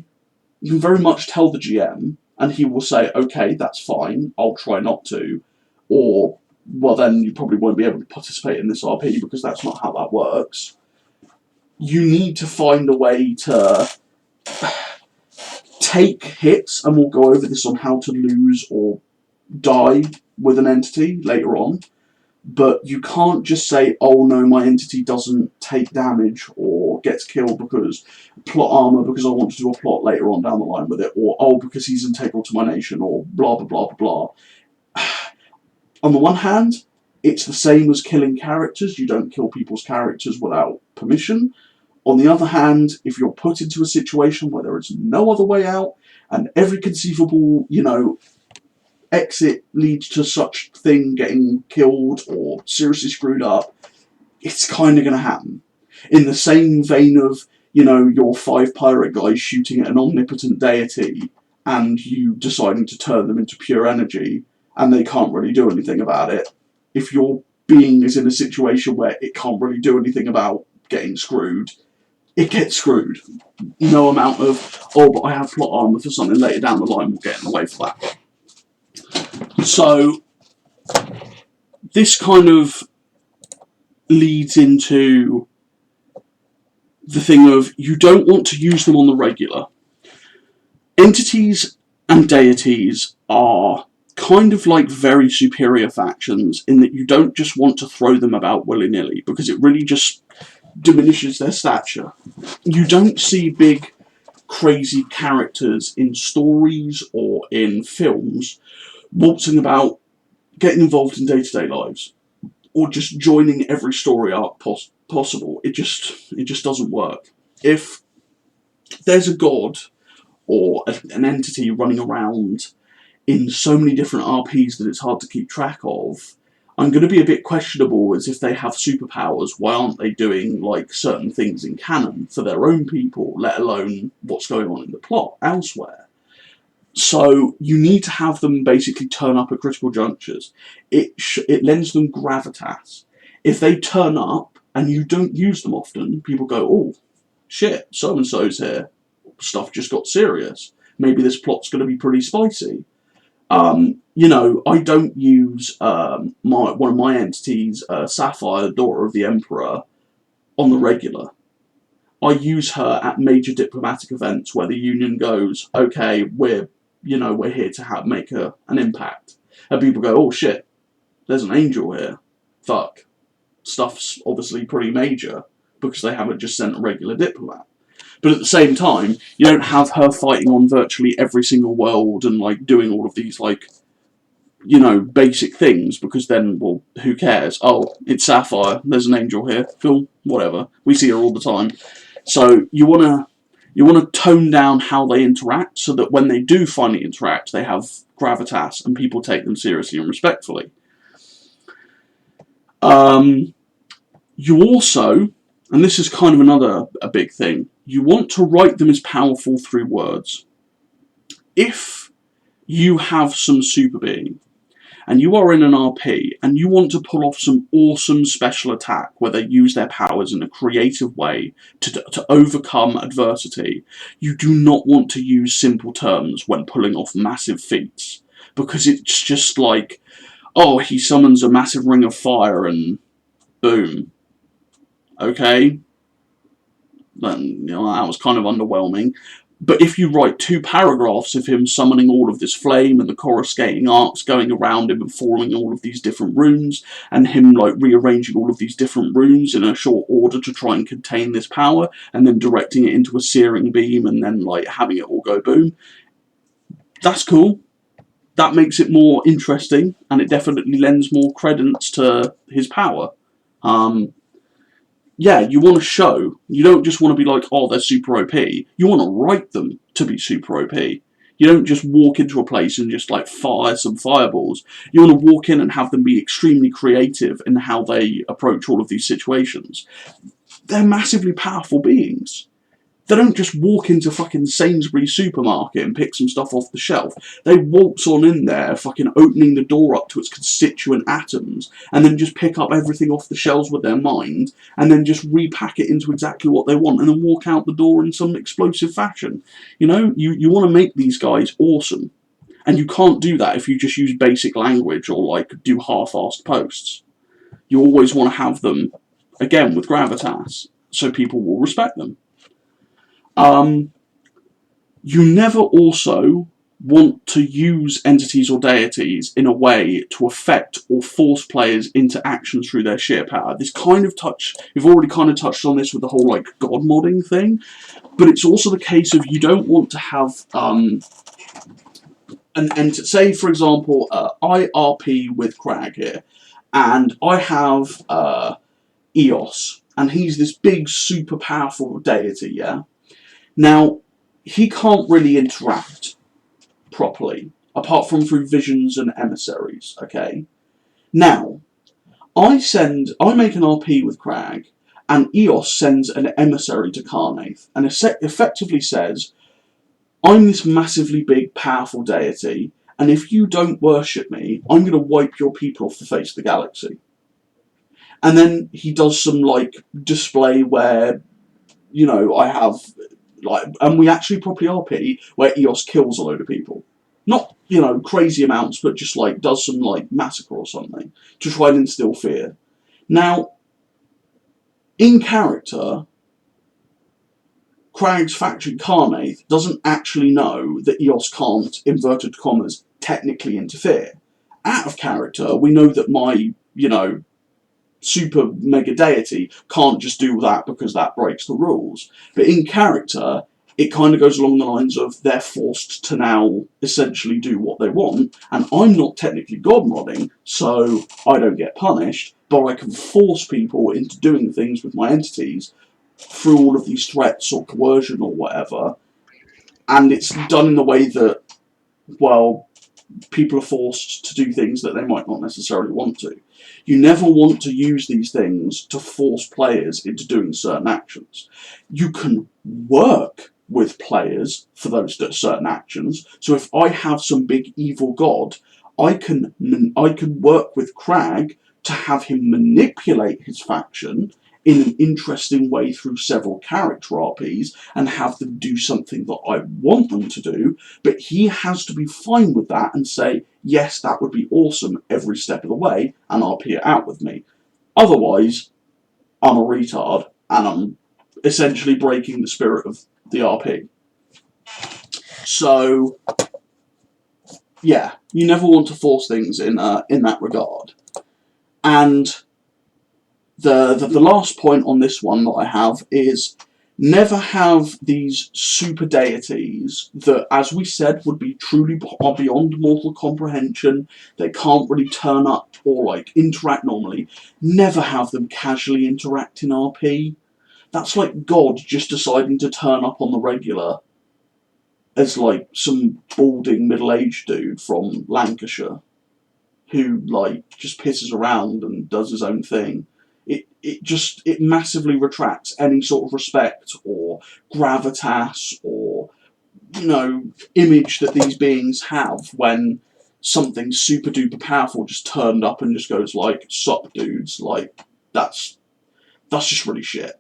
you can very much tell the GM, and he will say, okay, that's fine, I'll try not to. Or, well, then you probably won't be able to participate in this RP because that's not how that works. You need to find a way to take hits, and we'll go over this on how to lose or die with an entity later on, but you can't just say, oh no, my entity doesn't take damage or gets killed because plot armor, because I want to do a plot later on down the line with it, or oh, because he's integral to my nation, or blah blah blah blah blah. On the one hand, it's the same as killing characters. You don't kill people's characters without permission. On the other hand, if you're put into a situation where there is no other way out, and every conceivable, exit leads to such thing getting killed or seriously screwed up, it's kind of going to happen. In the same vein of, your 5 pirate guys shooting at an omnipotent deity, and you deciding to turn them into pure energy, and they can't really do anything about it. If your being is in a situation where it can't really do anything about getting screwed, it gets screwed. No amount of, oh, but I have plot armor for something later down the line will get in the way for that. So, this kind of leads into the thing of, you don't want to use them on the regular. Entities and deities are kind of like very superior factions in that you don't just want to throw them about willy-nilly, because it really just diminishes their stature. You don't see big, crazy characters in stories or in films waltzing about, getting involved in day-to-day lives, or just joining every story arc possible. It just doesn't work. If there's a god or an entity running around in so many different RPs that it's hard to keep track of, I'm going to be a bit questionable as if they have superpowers. Why aren't they doing certain things in canon for their own people, let alone what's going on in the plot elsewhere? So you need to have them basically turn up at critical junctures. It lends them gravitas. If they turn up and you don't use them often, people go, oh, shit, so-and-so's here. Stuff just got serious. Maybe this plot's going to be pretty spicy. I don't use one of my entities, Sapphire, the daughter of the Emperor, on the regular. I use her at major diplomatic events where the Union goes, okay, we're here to make an impact. And people go, oh shit, there's an angel here. Fuck. Stuff's obviously pretty major, because they haven't just sent a regular diplomat. But at the same time, you don't have her fighting on virtually every single world and doing all of these basic things, because then, well, who cares? Oh, it's Sapphire, there's an angel here, cool, whatever. We see her all the time. So you wanna tone down how they interact, so that when they do finally interact, they have gravitas and people take them seriously and respectfully. You also, and this is kind of a big thing, you want to write them as powerful through words. If you have some super being, and you are in an RP, and you want to pull off some awesome special attack where they use their powers in a creative way to overcome adversity, you do not want to use simple terms when pulling off massive feats, because it's just oh, he summons a massive ring of fire and boom. Okay, then that was kind of underwhelming. But if you write 2 paragraphs of him summoning all of this flame and the coruscating arcs going around him and forming all of these different runes, and him like rearranging all of these different runes in a short order to try and contain this power, and then directing it into a searing beam and then like having it all go boom, that's cool. That makes it more interesting, and it definitely lends more credence to his power. Yeah, you want to show. You don't just want to be like, oh, they're super OP. You want to write them to be super OP. You don't just walk into a place and just like fire some fireballs. You want to walk in and have them be extremely creative in how they approach all of these situations. They're massively powerful beings. They don't just walk into fucking Sainsbury's supermarket and pick some stuff off the shelf. They waltz on in there, fucking opening the door up to its constituent atoms, and then just pick up everything off the shelves with their mind, and then just repack it into exactly what they want, and then walk out the door in some explosive fashion. You know, you want to make these guys awesome. And you can't do that if you just use basic language or, like, do half-assed posts. You always want to have them, again, with gravitas, so people will respect them. You never also want to use entities or deities in a way to affect or force players into actions through their sheer power. This kind of we've already kind of touched on this with the whole like god modding thing, but it's also the case of you don't want to have say for example I RP with Crag here, and I have Eos, and he's this big super powerful deity, yeah? Now, he can't really interact properly, apart from through visions and emissaries, okay? Now, I make an RP with Crag, and Eos sends an emissary to Carnath, and effectively says, I'm this massively big, powerful deity, and if you don't worship me, I'm going to wipe your people off the face of the galaxy. And then he does some, like, display where, you know, I have... like, and we actually properly RP where Eos kills a load of people. Not, you know, crazy amounts, but just, like, does some, like, massacre or something to try and instill fear. Now, in character, Crag's faction Carnath doesn't actually know that Eos can't, inverted commas, technically interfere. Out of character, we know that my, you know, super mega deity can't just do that because that breaks the rules. But in character, it kind of goes along the lines of they're forced to now essentially do what they want, and I'm not technically god modding, so I don't get punished, but I can force people into doing things with my entities through all of these threats or coercion or whatever, and it's done in the way that, well, people are forced to do things that they might not necessarily want to. You never want to use these things to force players into doing certain actions. You can work with players for those certain actions. So if I have some big evil god, I can work with Crag to have him manipulate his faction in an interesting way through several character RPs and have them do something that I want them to do, but he has to be fine with that and say, yes, that would be awesome every step of the way, and RP it out with me. Otherwise, I'm a retard, and I'm essentially breaking the spirit of the RP. So, yeah, you never want to force things in that regard. And the last point on this one that I have is never have these super deities that, as we said, would be truly beyond mortal comprehension. They can't really turn up or like interact normally. Never have them casually interact in RP. That's like God just deciding to turn up on the regular as like some balding middle-aged dude from Lancashire who like just pisses around and does his own thing. It massively retracts any sort of respect or gravitas or, you know, image that these beings have when something super duper powerful just turned up and just goes like, sup dudes, like, that's just really shit.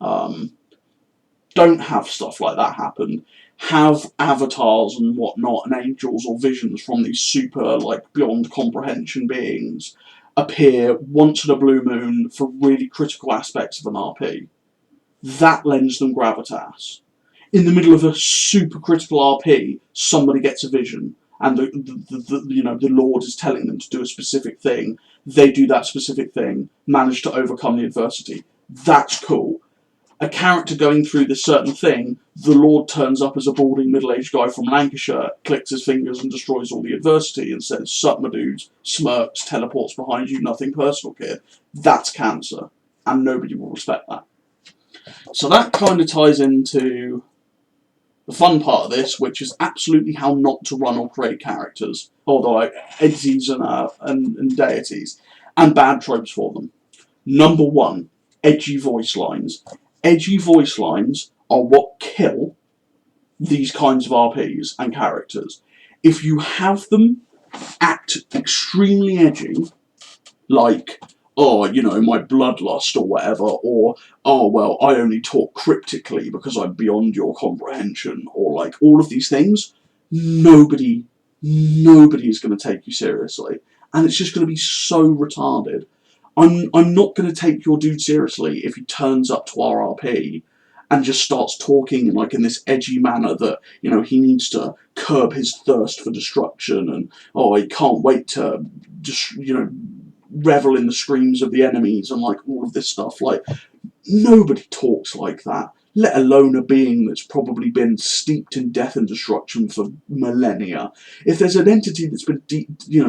Don't have stuff like that happen. have avatars and whatnot, and angels or visions from these super, like, beyond comprehension beings appear once in a blue moon for really critical aspects of an RP. That lends them gravitas. In the middle of a super critical RP, somebody gets a vision, and the Lord is telling them to do a specific thing. They do that specific thing, manage to overcome the adversity. That's cool. A character going through this certain thing, the Lord turns up as a balding middle-aged guy from Lancashire, clicks his fingers and destroys all the adversity and says, "Sup, my dudes," smirks, teleports behind you, nothing personal, kid. That's cancer, and nobody will respect that. So that kind of ties into the fun part of this, which is absolutely how not to run or create characters, although like entities and deities, and bad tropes for them. Number one, edgy voice lines. Edgy voice lines are what kill these kinds of RPs and characters. If you have them act extremely edgy, like, "Oh, you know, my bloodlust," or whatever, or, "Oh, well, I only talk cryptically because I'm beyond your comprehension," or like all of these things, nobody is going to take you seriously. And it's just going to be so retarded. I'm not going to take your dude seriously if he turns up to our RP and just starts talking like in this edgy manner that, you know, he needs to curb his thirst for destruction and, "Oh, he can't wait to just, you know, revel in the screams of the enemies," and like all of this stuff. Like, nobody talks like that, let alone a being that's probably been steeped in death and destruction for millennia. If there's an entity that's been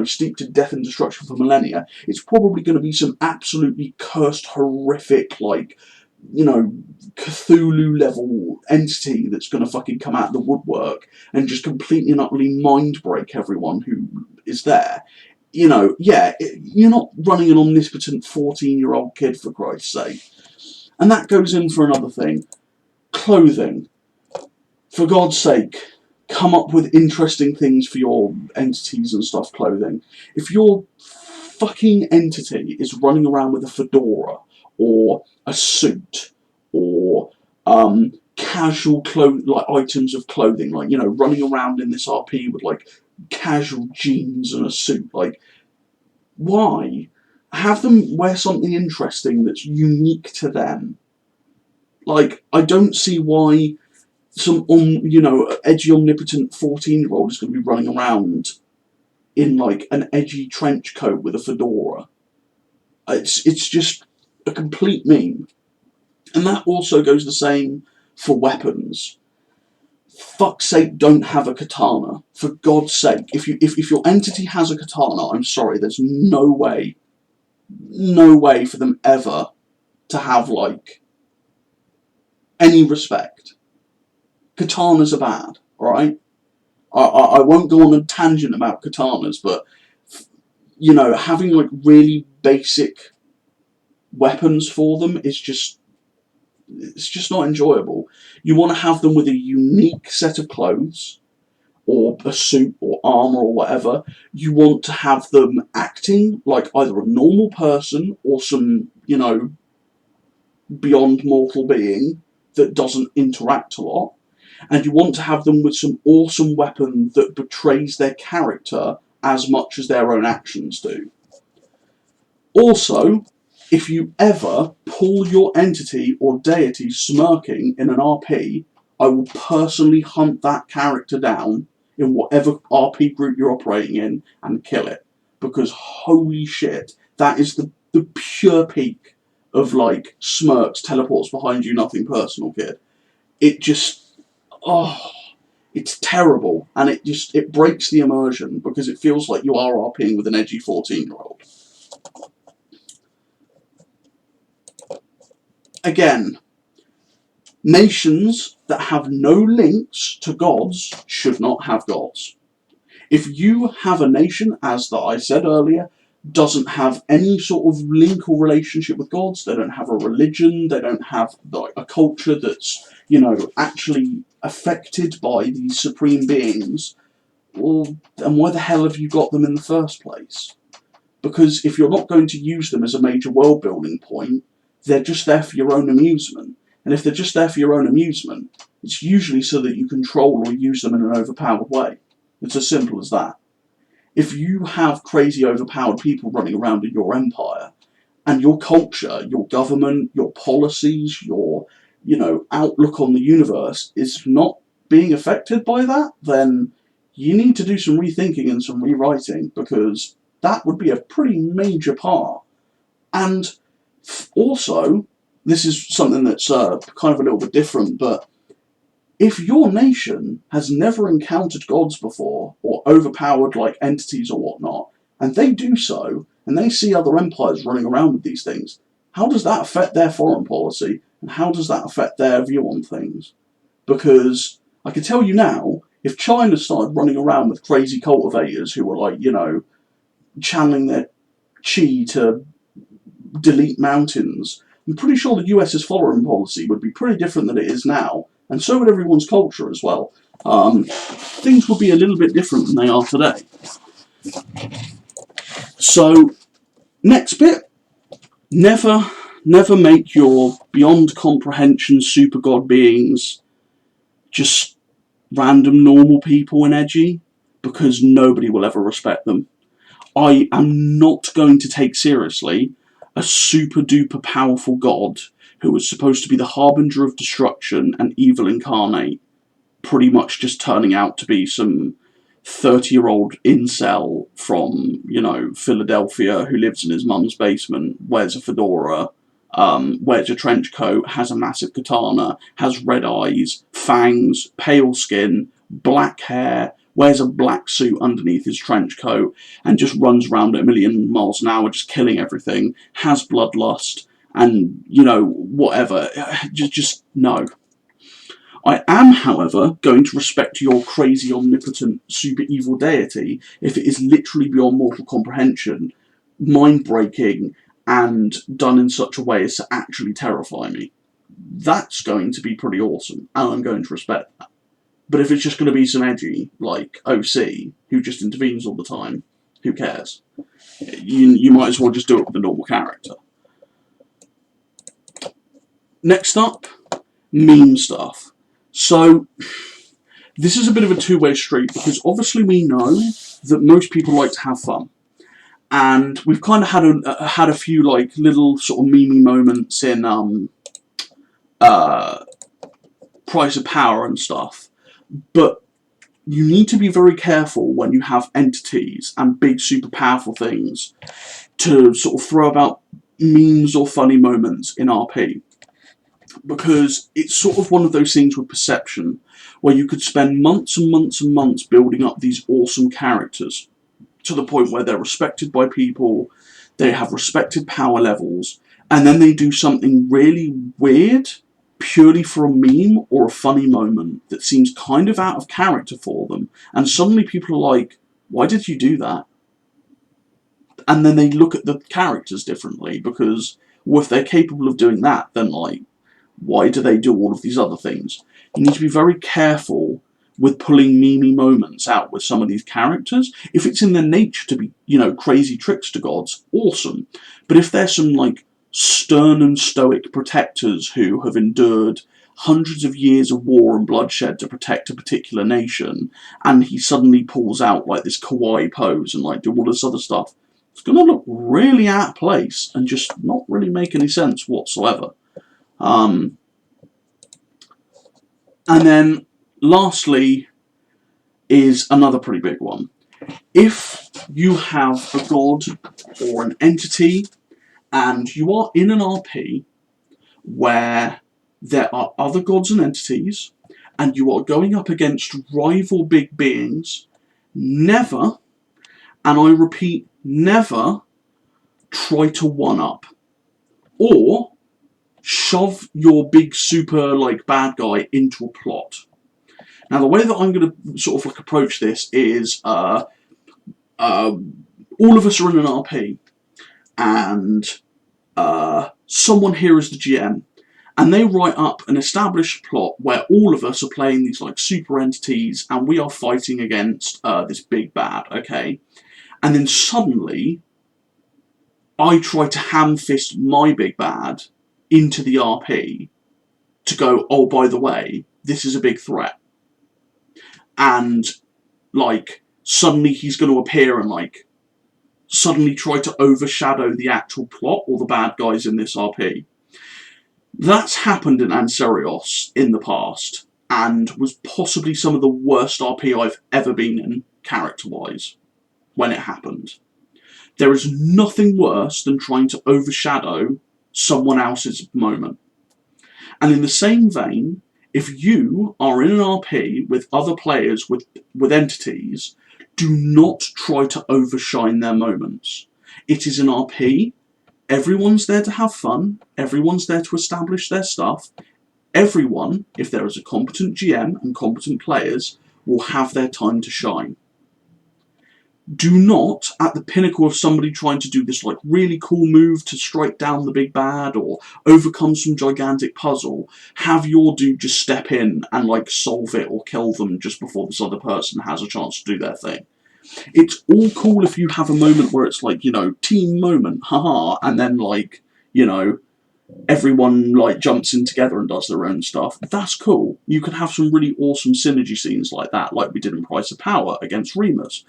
steeped in death and destruction for millennia, it's probably going to be some absolutely cursed, horrific, like, you know, Cthulhu level entity that's going to fucking come out of the woodwork and just completely and utterly mind break everyone who is there. You know, yeah, you're not running an omnipotent 14-year-old kid, for Christ's sake. And that goes in for another thing. Clothing. For God's sake, come up with interesting things for your entities and stuff, clothing. If your fucking entity is running around with a fedora, or a suit, or casual like items of clothing, like, you know, running around in this RP with like casual jeans and a suit, like, why? Have them wear something interesting that's unique to them. Like, I don't see why some edgy omnipotent 14-year-old is going to be running around in like an edgy trench coat with a fedora. It's just a complete meme. And that also goes the same for weapons. Fuck's sake, don't have a katana. For God's sake, if your entity has a katana, I'm sorry, there's no way for them ever to have like any respect. Katanas are bad, alright? I won't go on a tangent about katanas, but, you know, having like really basic weapons for them is just, it's just not enjoyable. You want to have them with a unique set of clothes, or a suit, or armour, or whatever. You want to have them acting like either a normal person, or some, you know, beyond mortal being that doesn't interact a lot. And you want to have them with some awesome weapon that betrays their character as much as their own actions do. Also, if you ever pull your entity or deity smirking in an RP, I will personally hunt that character down in whatever RP group you're operating in and kill it. Because holy shit, that is the pure peak of like smirks, teleports behind you, nothing personal, kid. It just, oh, it's terrible, and it breaks the immersion because it feels like you are RPing with an edgy 14-year-old. Again, nations that have no links to gods should not have gods. If you have a nation, as that I said earlier, doesn't have any sort of link or relationship with gods, they don't have a religion, they don't have like a culture that's, you know, actually affected by these supreme beings, well, then why the hell have you got them in the first place? Because if you're not going to use them as a major world building point, they're just there for your own amusement. And if they're just there for your own amusement, It's usually so that you control or use them in an overpowered way. It's as simple as that. If you have crazy overpowered people running around in your empire, and your culture, your government, your policies, your, outlook on the universe is not being affected by that, then you need to do some rethinking and some rewriting, because that would be a pretty major part. And also, this is something that's kind of a little bit different, but if your nation has never encountered gods before, or overpowered entities or whatnot, and they do so, and they see other empires running around with these things, how does that affect their foreign policy, and how does that affect their view on things? Because I can tell you now, if China started running around with crazy cultivators who were channeling their chi to delete mountains, I'm pretty sure the US's foreign policy would be pretty different than it is now, and so would everyone's culture as well. Things would be a little bit different than they are today. So, next bit, never make your beyond comprehension super god beings just random normal people and edgy, because nobody will ever respect them. I am not going to take seriously a super duper powerful god who was supposed to be the harbinger of destruction and evil incarnate, pretty much just turning out to be some 30-year-old incel from, Philadelphia who lives in his mum's basement, wears a fedora, wears a trench coat, has a massive katana, has red eyes, fangs, pale skin, black hair, wears a black suit underneath his trench coat, and just runs around at a million miles an hour just killing everything, has bloodlust, and, whatever. Just no. I am, however, going to respect your crazy, omnipotent, super evil deity if it is literally beyond mortal comprehension, mind-breaking, and done in such a way as to actually terrify me. That's going to be pretty awesome, and I'm going to respect that. But if it's just going to be some edgy, like OC, who just intervenes all the time, who cares? You might as well just do it with a normal character. Next up, meme stuff. So, this is a bit of a two-way street, because obviously we know that most people like to have fun. And we've kind of had a few little sort of meme moments in Price of Power and stuff. But you need to be very careful when you have entities and big super powerful things to sort of throw about memes or funny moments in RP. Because it's sort of one of those things with perception, where you could spend months and months and months building up these awesome characters to the point where they're respected by people, they have respected power levels, and then they do something really weird purely for a meme or a funny moment that seems kind of out of character for them, and suddenly people are like, why did you do that? And then they look at the characters differently, because well, if they're capable of doing that, then why do they do all of these other things? You need to be very careful with pulling meme moments out with some of these characters. If it's in their nature to be, crazy trickster gods, awesome. But if there's some, stern and stoic protectors who have endured hundreds of years of war and bloodshed to protect a particular nation, and he suddenly pulls out, this kawaii pose and, do all this other stuff, it's going to look really out of place and just not really make any sense whatsoever. And then, lastly, is another pretty big one. If you have a god or an entity, and you are in an RP where there are other gods and entities, and you are going up against rival big beings, never, and I repeat, never, try to one-up. Or shove your big super bad guy into a plot. Now the way that I'm going to sort of approach this is all of us are in an RP, and someone here is the GM, and they write up an established plot where all of us are playing these super entities, and we are fighting against this big bad, okay? And then suddenly I try to ham-fist my big bad into the RP to go, oh, by the way, this is a big threat. And, like, suddenly he's going to appear and, like, suddenly try to overshadow the actual plot or the bad guys in this RP. That's happened in Ancerious in the past, and was possibly some of the worst RP I've ever been in, character-wise, when it happened. There is nothing worse than trying to overshadow someone else's moment. And in the same vein, if you are in an RP with other players, with entities, do not try to overshine their moments. It is an RP. Everyone's there to have fun. Everyone's there to establish their stuff. Everyone, if there is a competent GM and competent players, will have their time to shine. Do not, at the pinnacle of somebody trying to do this like really cool move to strike down the big bad or overcome some gigantic puzzle, have your dude just step in and like solve it or kill them just before this other person has a chance to do their thing. It's all cool if you have a moment where it's like, you know, team moment, haha, and then like, you know, everyone like jumps in together and does their own stuff. That's cool. You can have some really awesome synergy scenes like that, like we did in Price of Power against Remus.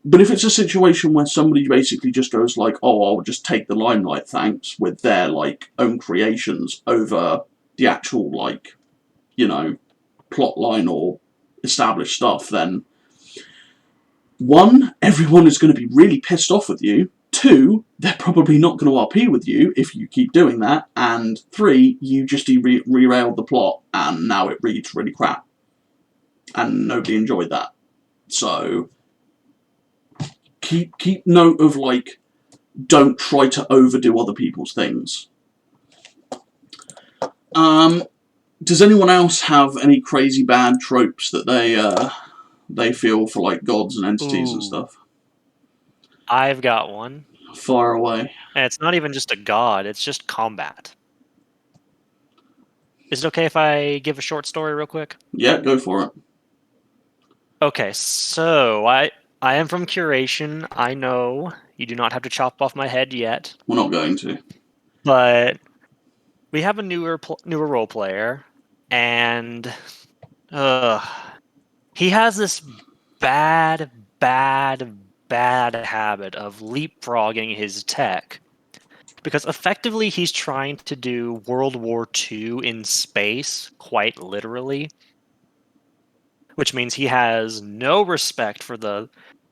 But if it's a situation where somebody basically just goes like, oh, I'll just take the limelight, thanks, with their, like, own creations over the actual, like, you know, plot line or established stuff, then, one, everyone is going to be really pissed off with you. Two, they're probably not going to RP with you if you keep doing that. And three, you just derailed the plot and now it reads really crap. And nobody enjoyed that. So keep note of, like, don't try to overdo other people's things. Does anyone else have any crazy bad tropes that they feel for, like, gods and entities and stuff? I've got one. Fire away. And it's not even just a god, it's just combat. Is it okay if I give a short story real quick? Yeah, go for it. Okay, so I am from Curation. I know you do not have to chop off my head yet. We're not going to. But we have a newer role player, and he has this bad habit of leapfrogging his tech. Because effectively he's trying to do World War II in space, quite literally. Which means he has no respect for the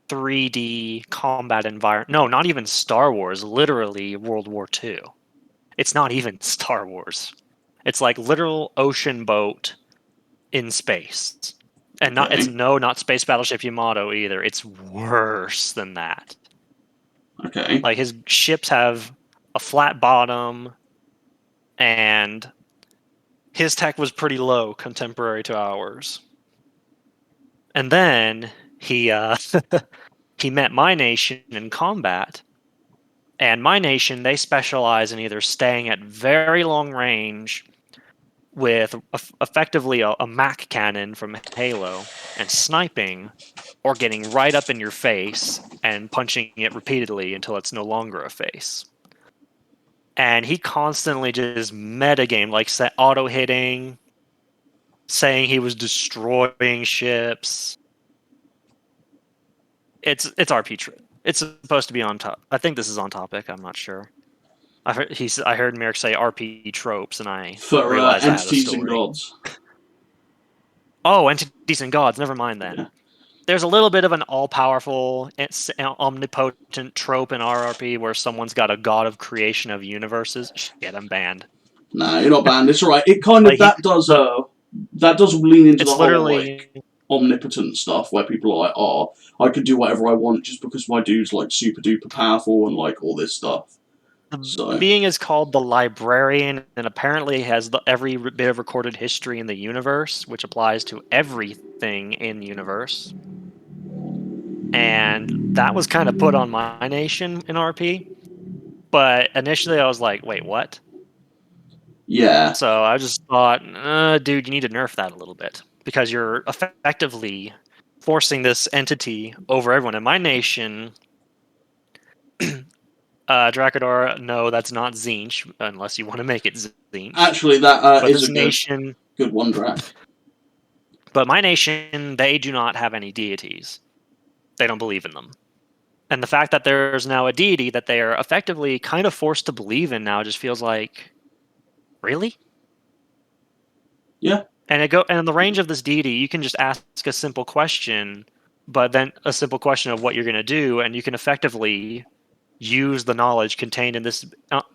3D combat environment. No, not even Star Wars, literally World War II. It's not even Star Wars. It's like literal ocean boat in space. And not Okay. not Space Battleship Yamato either. It's worse than that. Okay. Like his ships have a flat bottom, and his tech was pretty low contemporary to ours. And then he he met my nation in combat, and my nation, they specialize in either staying at very long range with effectively a Mac cannon from Halo and sniping, or getting right up in your face and punching it repeatedly until it's no longer a face. And he constantly just metagame, like auto hitting, saying he was destroying ships. It's RP. It's supposed to be on top. I think this is on topic. I'm not sure. I heard Merrick say RP tropes, and I realized I had a Entities story. and gods. Oh, entities and gods. Never mind then. Yeah. There's a little bit of an all-powerful, omnipotent trope in RRP where someone's got a god of creation of universes. Shit, I'm banned. No, you're not banned. It's alright. It kind of that does lean into the whole like omnipotent stuff where people are like, oh, I could do whatever I want just because my dude's like super duper powerful and like all this stuff. The being is called the Librarian, and apparently has every bit of recorded history in the universe, which applies to everything in the universe. And that was kind of put on my nation in RP. But initially I was like, wait, what? Yeah. So I just thought, dude, you need to nerf that a little bit. Because you're effectively forcing this entity over everyone. In my nation, Dracodor, no, that's not Zinch, unless you want to make it Zinch. Actually, that but is this a nation, good one, Drac. But my nation, they do not have any deities. They don't believe in them. And the fact that there's now a deity that they are effectively kind of forced to believe in now just feels like, really? Yeah. And in the range of this deity, you can just ask a simple question, but then a simple question of what you're going to do, and you can effectively use the knowledge contained in this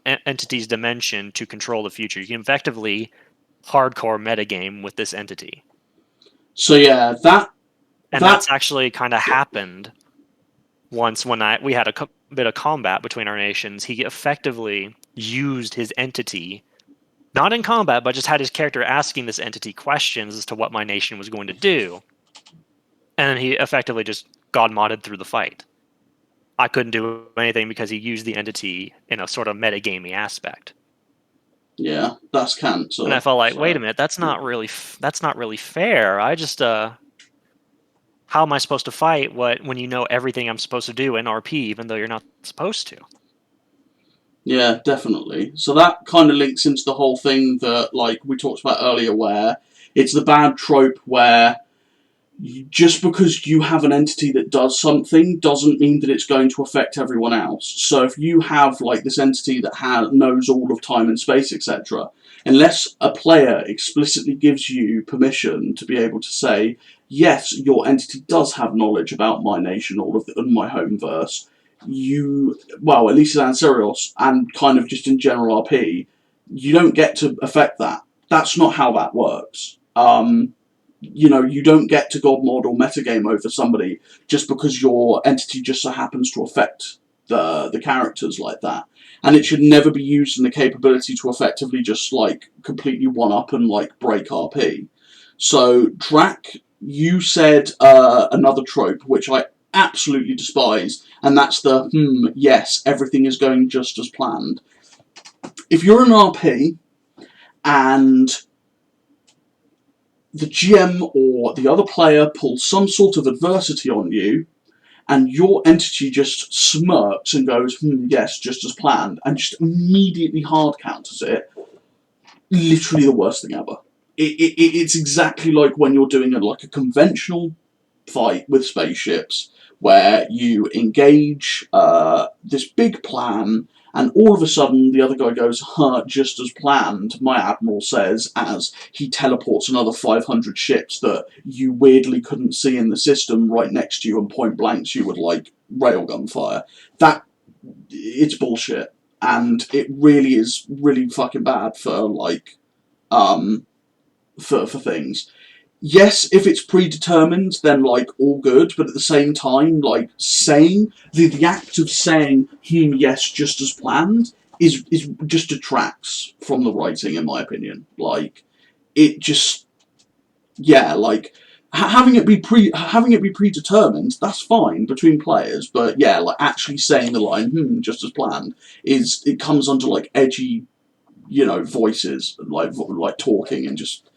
entity's dimension to control the future. You can effectively hardcore metagame with this entity. So yeah, and that's actually kind of happened once when we had a bit of combat between our nations. He effectively used his entity, not in combat, but just had his character asking this entity questions as to what my nation was going to do. And then he effectively just god modded through the fight. I couldn't do anything because he used the entity in a sort of metagamey aspect. Yeah, that's cancer. And I felt like, wait a minute, that's not really fair. I just how am I supposed to fight when you know everything I'm supposed to do in RP, even though you're not supposed to? Yeah, definitely. So that kind of links into the whole thing that, like, we talked about earlier, where it's the bad trope where just because you have an entity that does something doesn't mean that it's going to affect everyone else. So if you have, like, this entity that knows all of time and space, etc., unless a player explicitly gives you permission to be able to say, yes, your entity does have knowledge about my nation, all of my homeverse, well, at least in Ancerious, and kind of just in general RP, you don't get to affect that. That's not how that works. You don't get to god mod or metagame over somebody just because your entity just so happens to affect the characters like that. And it should never be used in the capability to effectively just, like, completely one-up and, like, break RP. So, Drac, you said another trope, which I absolutely despise, and that's the, yes, everything is going just as planned. If you're an RP, and the GM or the other player pulls some sort of adversity on you, and your entity just smirks and goes, yes, just as planned, and just immediately hard counters it, literally the worst thing ever. It's exactly like when you're doing a conventional fight with spaceships, where you engage this big plan, and all of a sudden the other guy goes, just as planned, my admiral says, as he teleports another 500 ships that you weirdly couldn't see in the system right next to you and point blanks you with, like, railgun fire. It's bullshit. And it really is really fucking bad for, like, for things. Yes, if it's predetermined, then, like, all good, but at the same time, like, saying, the act of saying, yes, just as planned, is just detracts from the writing, in my opinion. Like, it just, yeah, like, having it be predetermined, that's fine between players, but yeah, like, actually saying the line, just as planned, it comes under, like, edgy, voices, like talking, and just,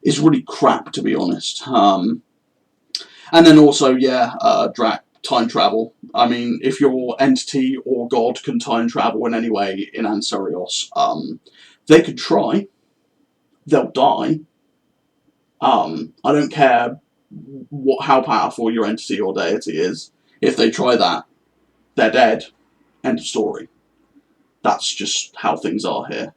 is really crap, to be honest. And then also, Drac, time travel. I mean, if your entity or god can time travel in any way in Ancerious, they could try. They'll die. I don't care how powerful your entity or deity is. If they try that, they're dead. End of story. That's just how things are here.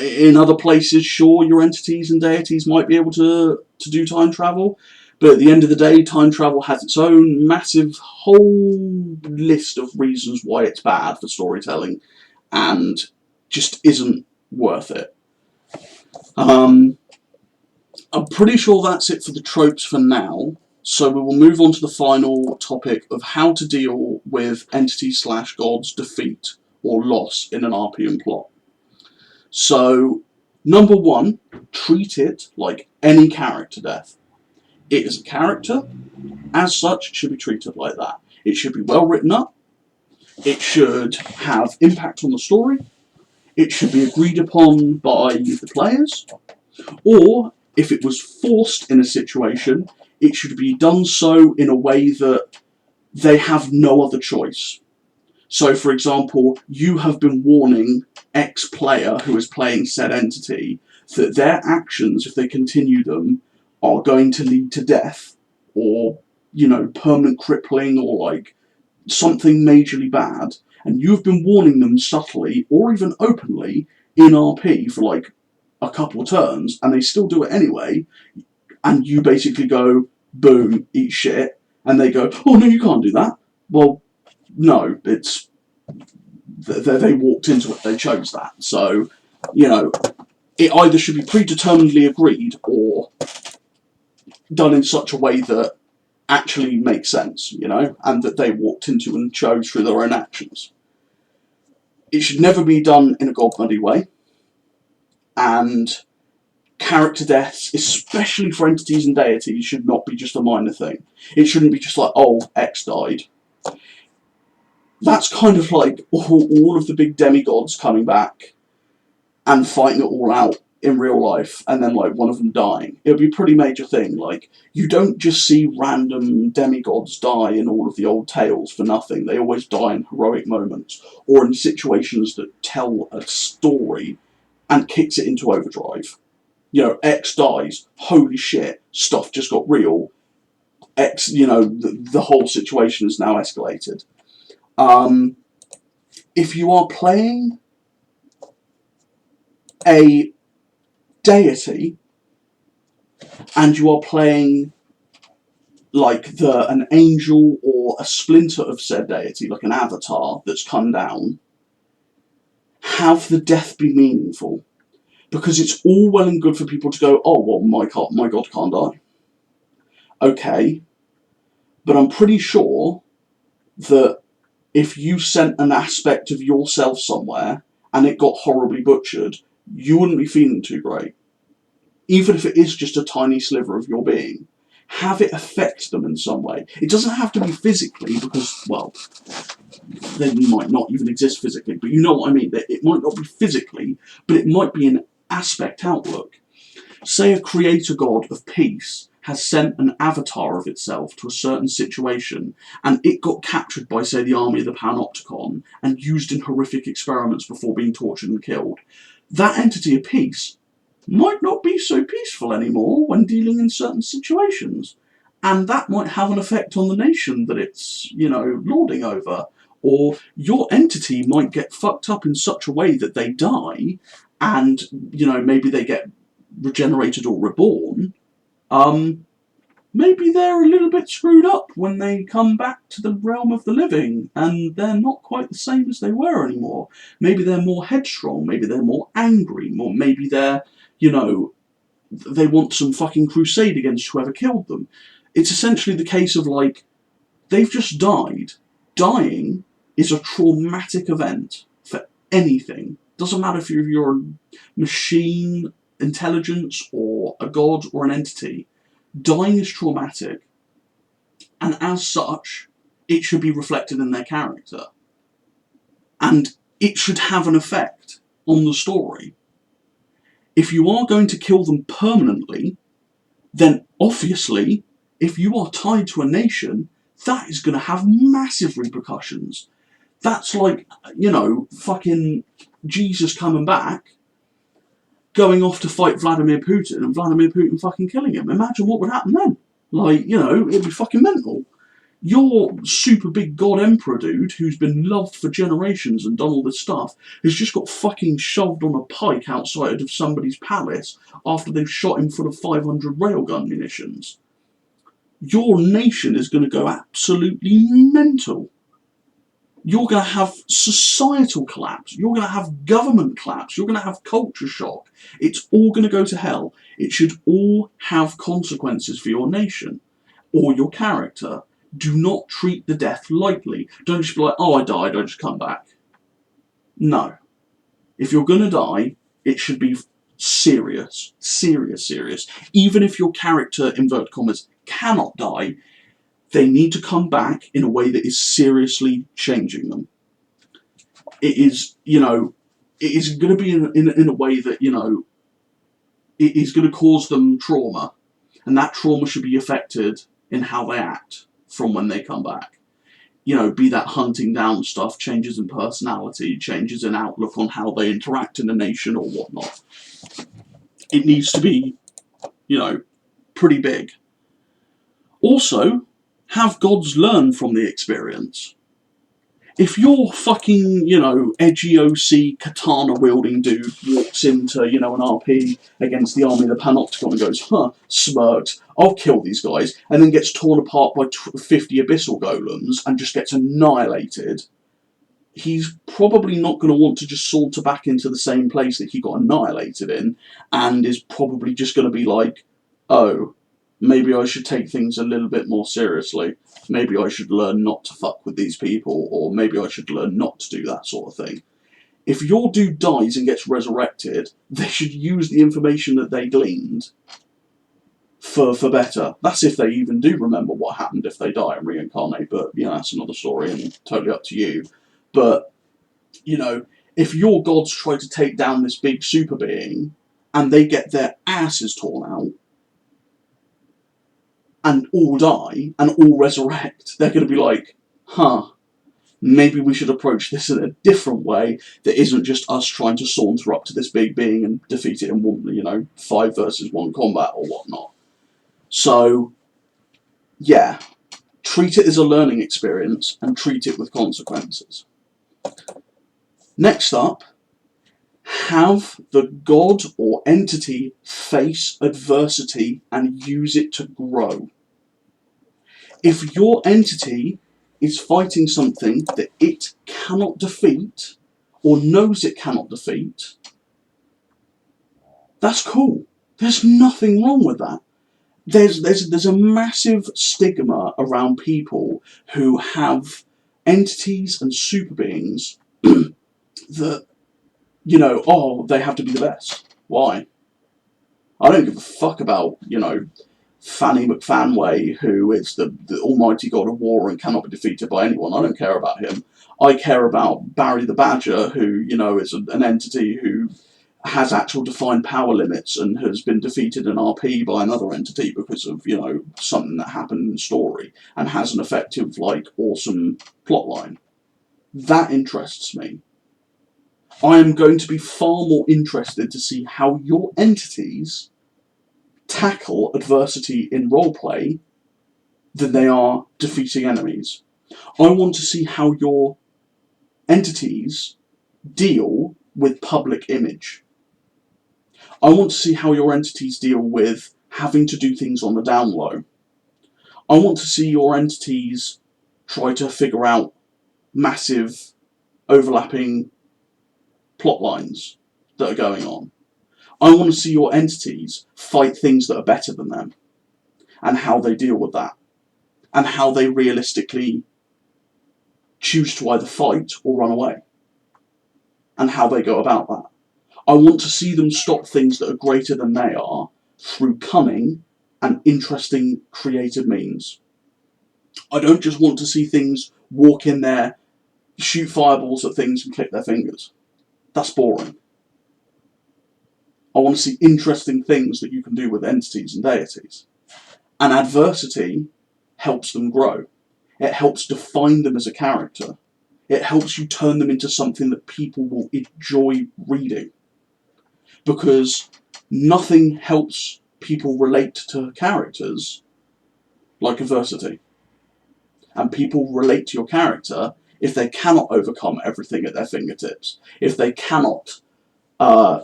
In other places, sure, your entities and deities might be able to do time travel, but at the end of the day, time travel has its own massive whole list of reasons why it's bad for storytelling, and just isn't worth it. I'm pretty sure that's it for the tropes for now, so we will move on to the final topic of how to deal with entity/god's defeat or loss in an RPM plot. So, number one, treat it like any character death. It is a character, as such, it should be treated like that. It should be well written up, it should have impact on the story, it should be agreed upon by the players, or, if it was forced in a situation, it should be done so in a way that they have no other choice. So, for example, you have been warning X player who is playing said entity that their actions, if they continue them, are going to lead to death, or, you know, permanent crippling, or like something majorly bad, and you've been warning them subtly or even openly in RP for like a couple of turns, and they still do it anyway, and you basically go, boom, eat shit, and they go, oh no, you can't do that. Well, no, it's they walked into it, they chose that. So, you know, it either should be predeterminedly agreed or done in such a way that actually makes sense, you know, and that they walked into and chose through their own actions. It should never be done in a godmuddy way, and character deaths, especially for entities and deities, should not be just a minor thing. It shouldn't be just like, oh, X died. That's kind of like all of the big demigods coming back and fighting it all out in real life, and then like one of them dying. It would be a pretty major thing. Like, you don't just see random demigods die in all of the old tales for nothing. They always die in heroic moments, or in situations that tell a story and kicks it into overdrive. You know, X dies, holy shit, stuff just got real. X, you know, the whole situation is now escalated. If you are playing a deity and you are playing like an angel or a splinter of said deity, like an avatar that's come down, have the death be meaningful. Because it's all well and good for people to go, oh, well, my god can't die. Okay, but I'm pretty sure that if you sent an aspect of yourself somewhere and it got horribly butchered, you wouldn't be feeling too great. Even if it is just a tiny sliver of your being. Have it affect them in some way. It doesn't have to be physically, because, well, they might not even exist physically, but you know what I mean. It might not be physically, but it might be an aspect outlook. Say a creator god of peace has sent an avatar of itself to a certain situation, and it got captured by, say, the army of the Panopticon, and used in horrific experiments before being tortured and killed. That entity of peace might not be so peaceful anymore when dealing in certain situations. And that might have an effect on the nation that it's, you know, lording over. Or your entity might get fucked up in such a way that they die, and, you know, maybe they get regenerated or reborn. Maybe they're a little bit screwed up when they come back to the realm of the living, and they're not quite the same as they were anymore. Maybe they're more headstrong, maybe they're more angry, or maybe they're, you know, they want some fucking crusade against whoever killed them. It's essentially the case of, like, they've just died. Dying is a traumatic event for anything. Doesn't matter if you're a machine intelligence or a god or an entity. Dying is traumatic, and as such, it should be reflected in their character. And it should have an effect on the story. If you are going to kill them permanently, then obviously, if you are tied to a nation, that is going to have massive repercussions. That's like, you know, fucking Jesus coming back, going off to fight Vladimir Putin, and Vladimir Putin fucking killing him. Imagine what would happen then. Like, you know, it'd be fucking mental. Your super big god emperor dude, who's been loved for generations and done all this stuff, has just got fucking shoved on a pike outside of somebody's palace after they've shot him full of 500 railgun munitions. Your nation is going to go absolutely mental. You're going to have societal collapse. You're going to have government collapse. You're going to have culture shock. It's all going to go to hell. It should all have consequences for your nation or your character. Do not treat the death lightly. Don't just be like, oh, I died, I just come back. No. If you're going to die, it should be serious. Serious, serious. Even if your character, inverted commas, cannot die, they need to come back in a way that is seriously changing them. It is, you know, it is going to be in a way that, you know, it is going to cause them trauma. And that trauma should be affected in how they act from when they come back. You know, be that hunting down stuff, changes in personality, changes in outlook on how they interact in a nation or whatnot. It needs to be, you know, pretty big. Also, have gods learn from the experience. If your fucking, edgy OC katana-wielding dude walks into, an RP against the army of the Panopticon and goes, smirks, I'll kill these guys, and then gets torn apart by 50 abyssal golems and just gets annihilated, he's probably not going to want to just saunter back into the same place that he got annihilated in, and is probably just going to be like, oh, maybe I should take things a little bit more seriously. Maybe I should learn not to fuck with these people, or maybe I should learn not to do that sort of thing. If your dude dies and gets resurrected, they should use the information that they gleaned for better. That's if they even do remember what happened if they die and reincarnate, but, that's another story and totally up to you. But, if your gods try to take down this big super being, and they get their asses torn out, and all die, and all resurrect, they're going to be like, maybe we should approach this in a different way that isn't just us trying to saunter up to this big being and defeat it in one, 5 versus 1 combat or whatnot. So, yeah, treat it as a learning experience and treat it with consequences. Next up, have the god or entity face adversity and use it to grow. If your entity is fighting something that it cannot defeat, or knows it cannot defeat, that's cool. There's nothing wrong with that. There's a massive stigma around people who have entities and super beings that, they have to be the best. Why? I don't give a fuck about, Fanny McFanway, who is the almighty god of war and cannot be defeated by anyone. I don't care about him. I care about Barry the Badger, who, is an entity who has actual defined power limits and has been defeated in RP by another entity because of, something that happened in the story, and has an effective, awesome plotline. That interests me. I am going to be far more interested to see how your entities tackle adversity in roleplay than they are defeating enemies. I want to see how your entities deal with public image. I want to see how your entities deal with having to do things on the down low. I want to see your entities try to figure out massive overlapping plot lines that are going on. I want to see your entities fight things that are better than them, and how they deal with that, and how they realistically choose to either fight or run away, and how they go about that. I want to see them stop things that are greater than they are through cunning and interesting creative means. I don't just want to see things walk in there, shoot fireballs at things and click their fingers. That's boring. I want to see interesting things that you can do with entities and deities. And adversity helps them grow. It helps define them as a character. It helps you turn them into something that people will enjoy reading. Because nothing helps people relate to characters like adversity. And people relate to your character if they cannot overcome everything at their fingertips. If they cannot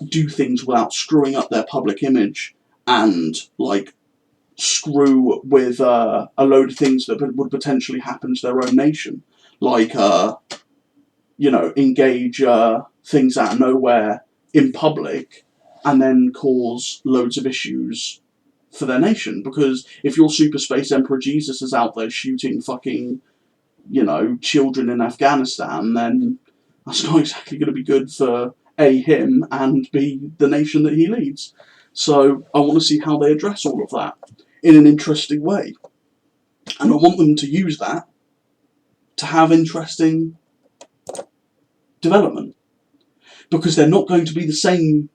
do things without screwing up their public image and screw with a load of things that would potentially happen to their own nation, engage things out of nowhere in public and then cause loads of issues for their nation. Because if your Super Space Emperor Jesus is out there shooting fucking children in Afghanistan, then that's not exactly going to be good for A, him, and B, the nation that he leads. So I want to see how they address all of that in an interesting way. And I want them to use that to have interesting development. Because they're not going to be the same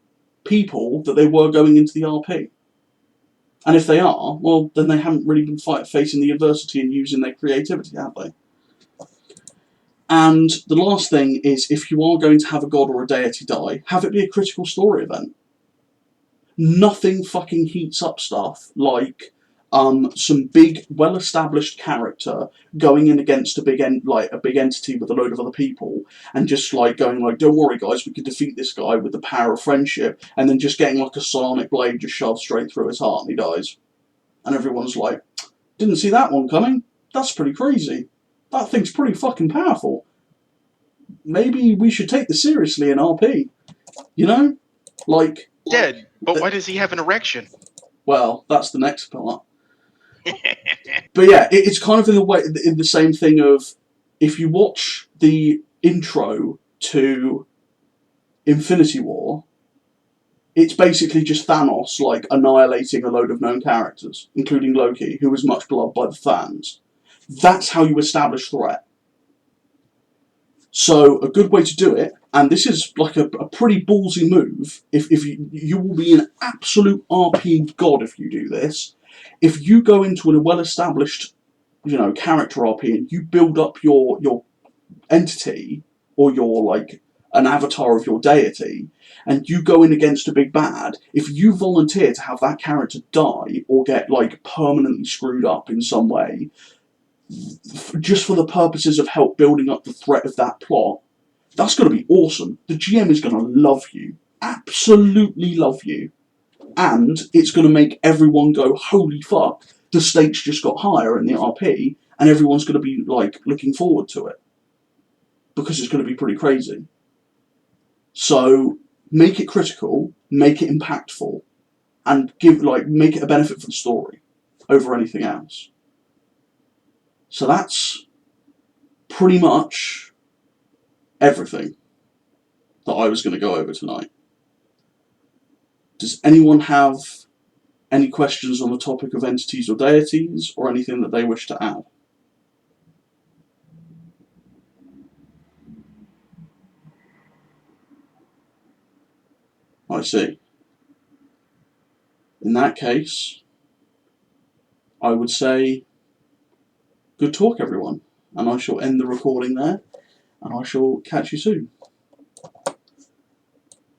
people that they were going into the RP. And if they are, well, then they haven't really been facing the adversity and using their creativity, have they? And the last thing is, if you are going to have a god or a deity die, have it be a critical story event. nothing fucking heats up stuff like some big, well-established character going in against a big entity with a load of other people, and just like going like, "Don't worry, guys, we can defeat this guy with the power of friendship," and then just getting like a psionic blade just shoved straight through his heart and he dies, and everyone's like, "Didn't see that one coming. That's pretty crazy. That thing's pretty fucking powerful. Maybe we should take this seriously in RP." You know, like. Yeah, but why does he have an erection? Well, that's the next part. But yeah, it's kind of in the same thing of, if you watch the intro to Infinity War, it's basically just Thanos like annihilating a load of known characters, including Loki, who was much beloved by the fans. That's how you establish threat. So a good way to do it, and this is like a pretty ballsy move, if you will be an absolute RP god if you do this. If you go into a well-established, character RP and you build up your entity, or your like an avatar of your deity, and you go in against a big bad, if you volunteer to have that character die or get like permanently screwed up in some way, just for the purposes of help building up the threat of that plot, that's going to be awesome. The GM is going to love you, absolutely love you. And it's going to make everyone go, "Holy fuck, the stakes just got higher in the RP," and everyone's going to be like looking forward to it, because it's going to be pretty crazy. So make it critical, make it impactful, and make it a benefit for the story over anything else. So that's pretty much everything that I was going to go over tonight. Does anyone have any questions on the topic of entities or deities, or anything that they wish to add? I see. In that case, I would say, good talk, everyone, and I shall end the recording there, and I shall catch you soon.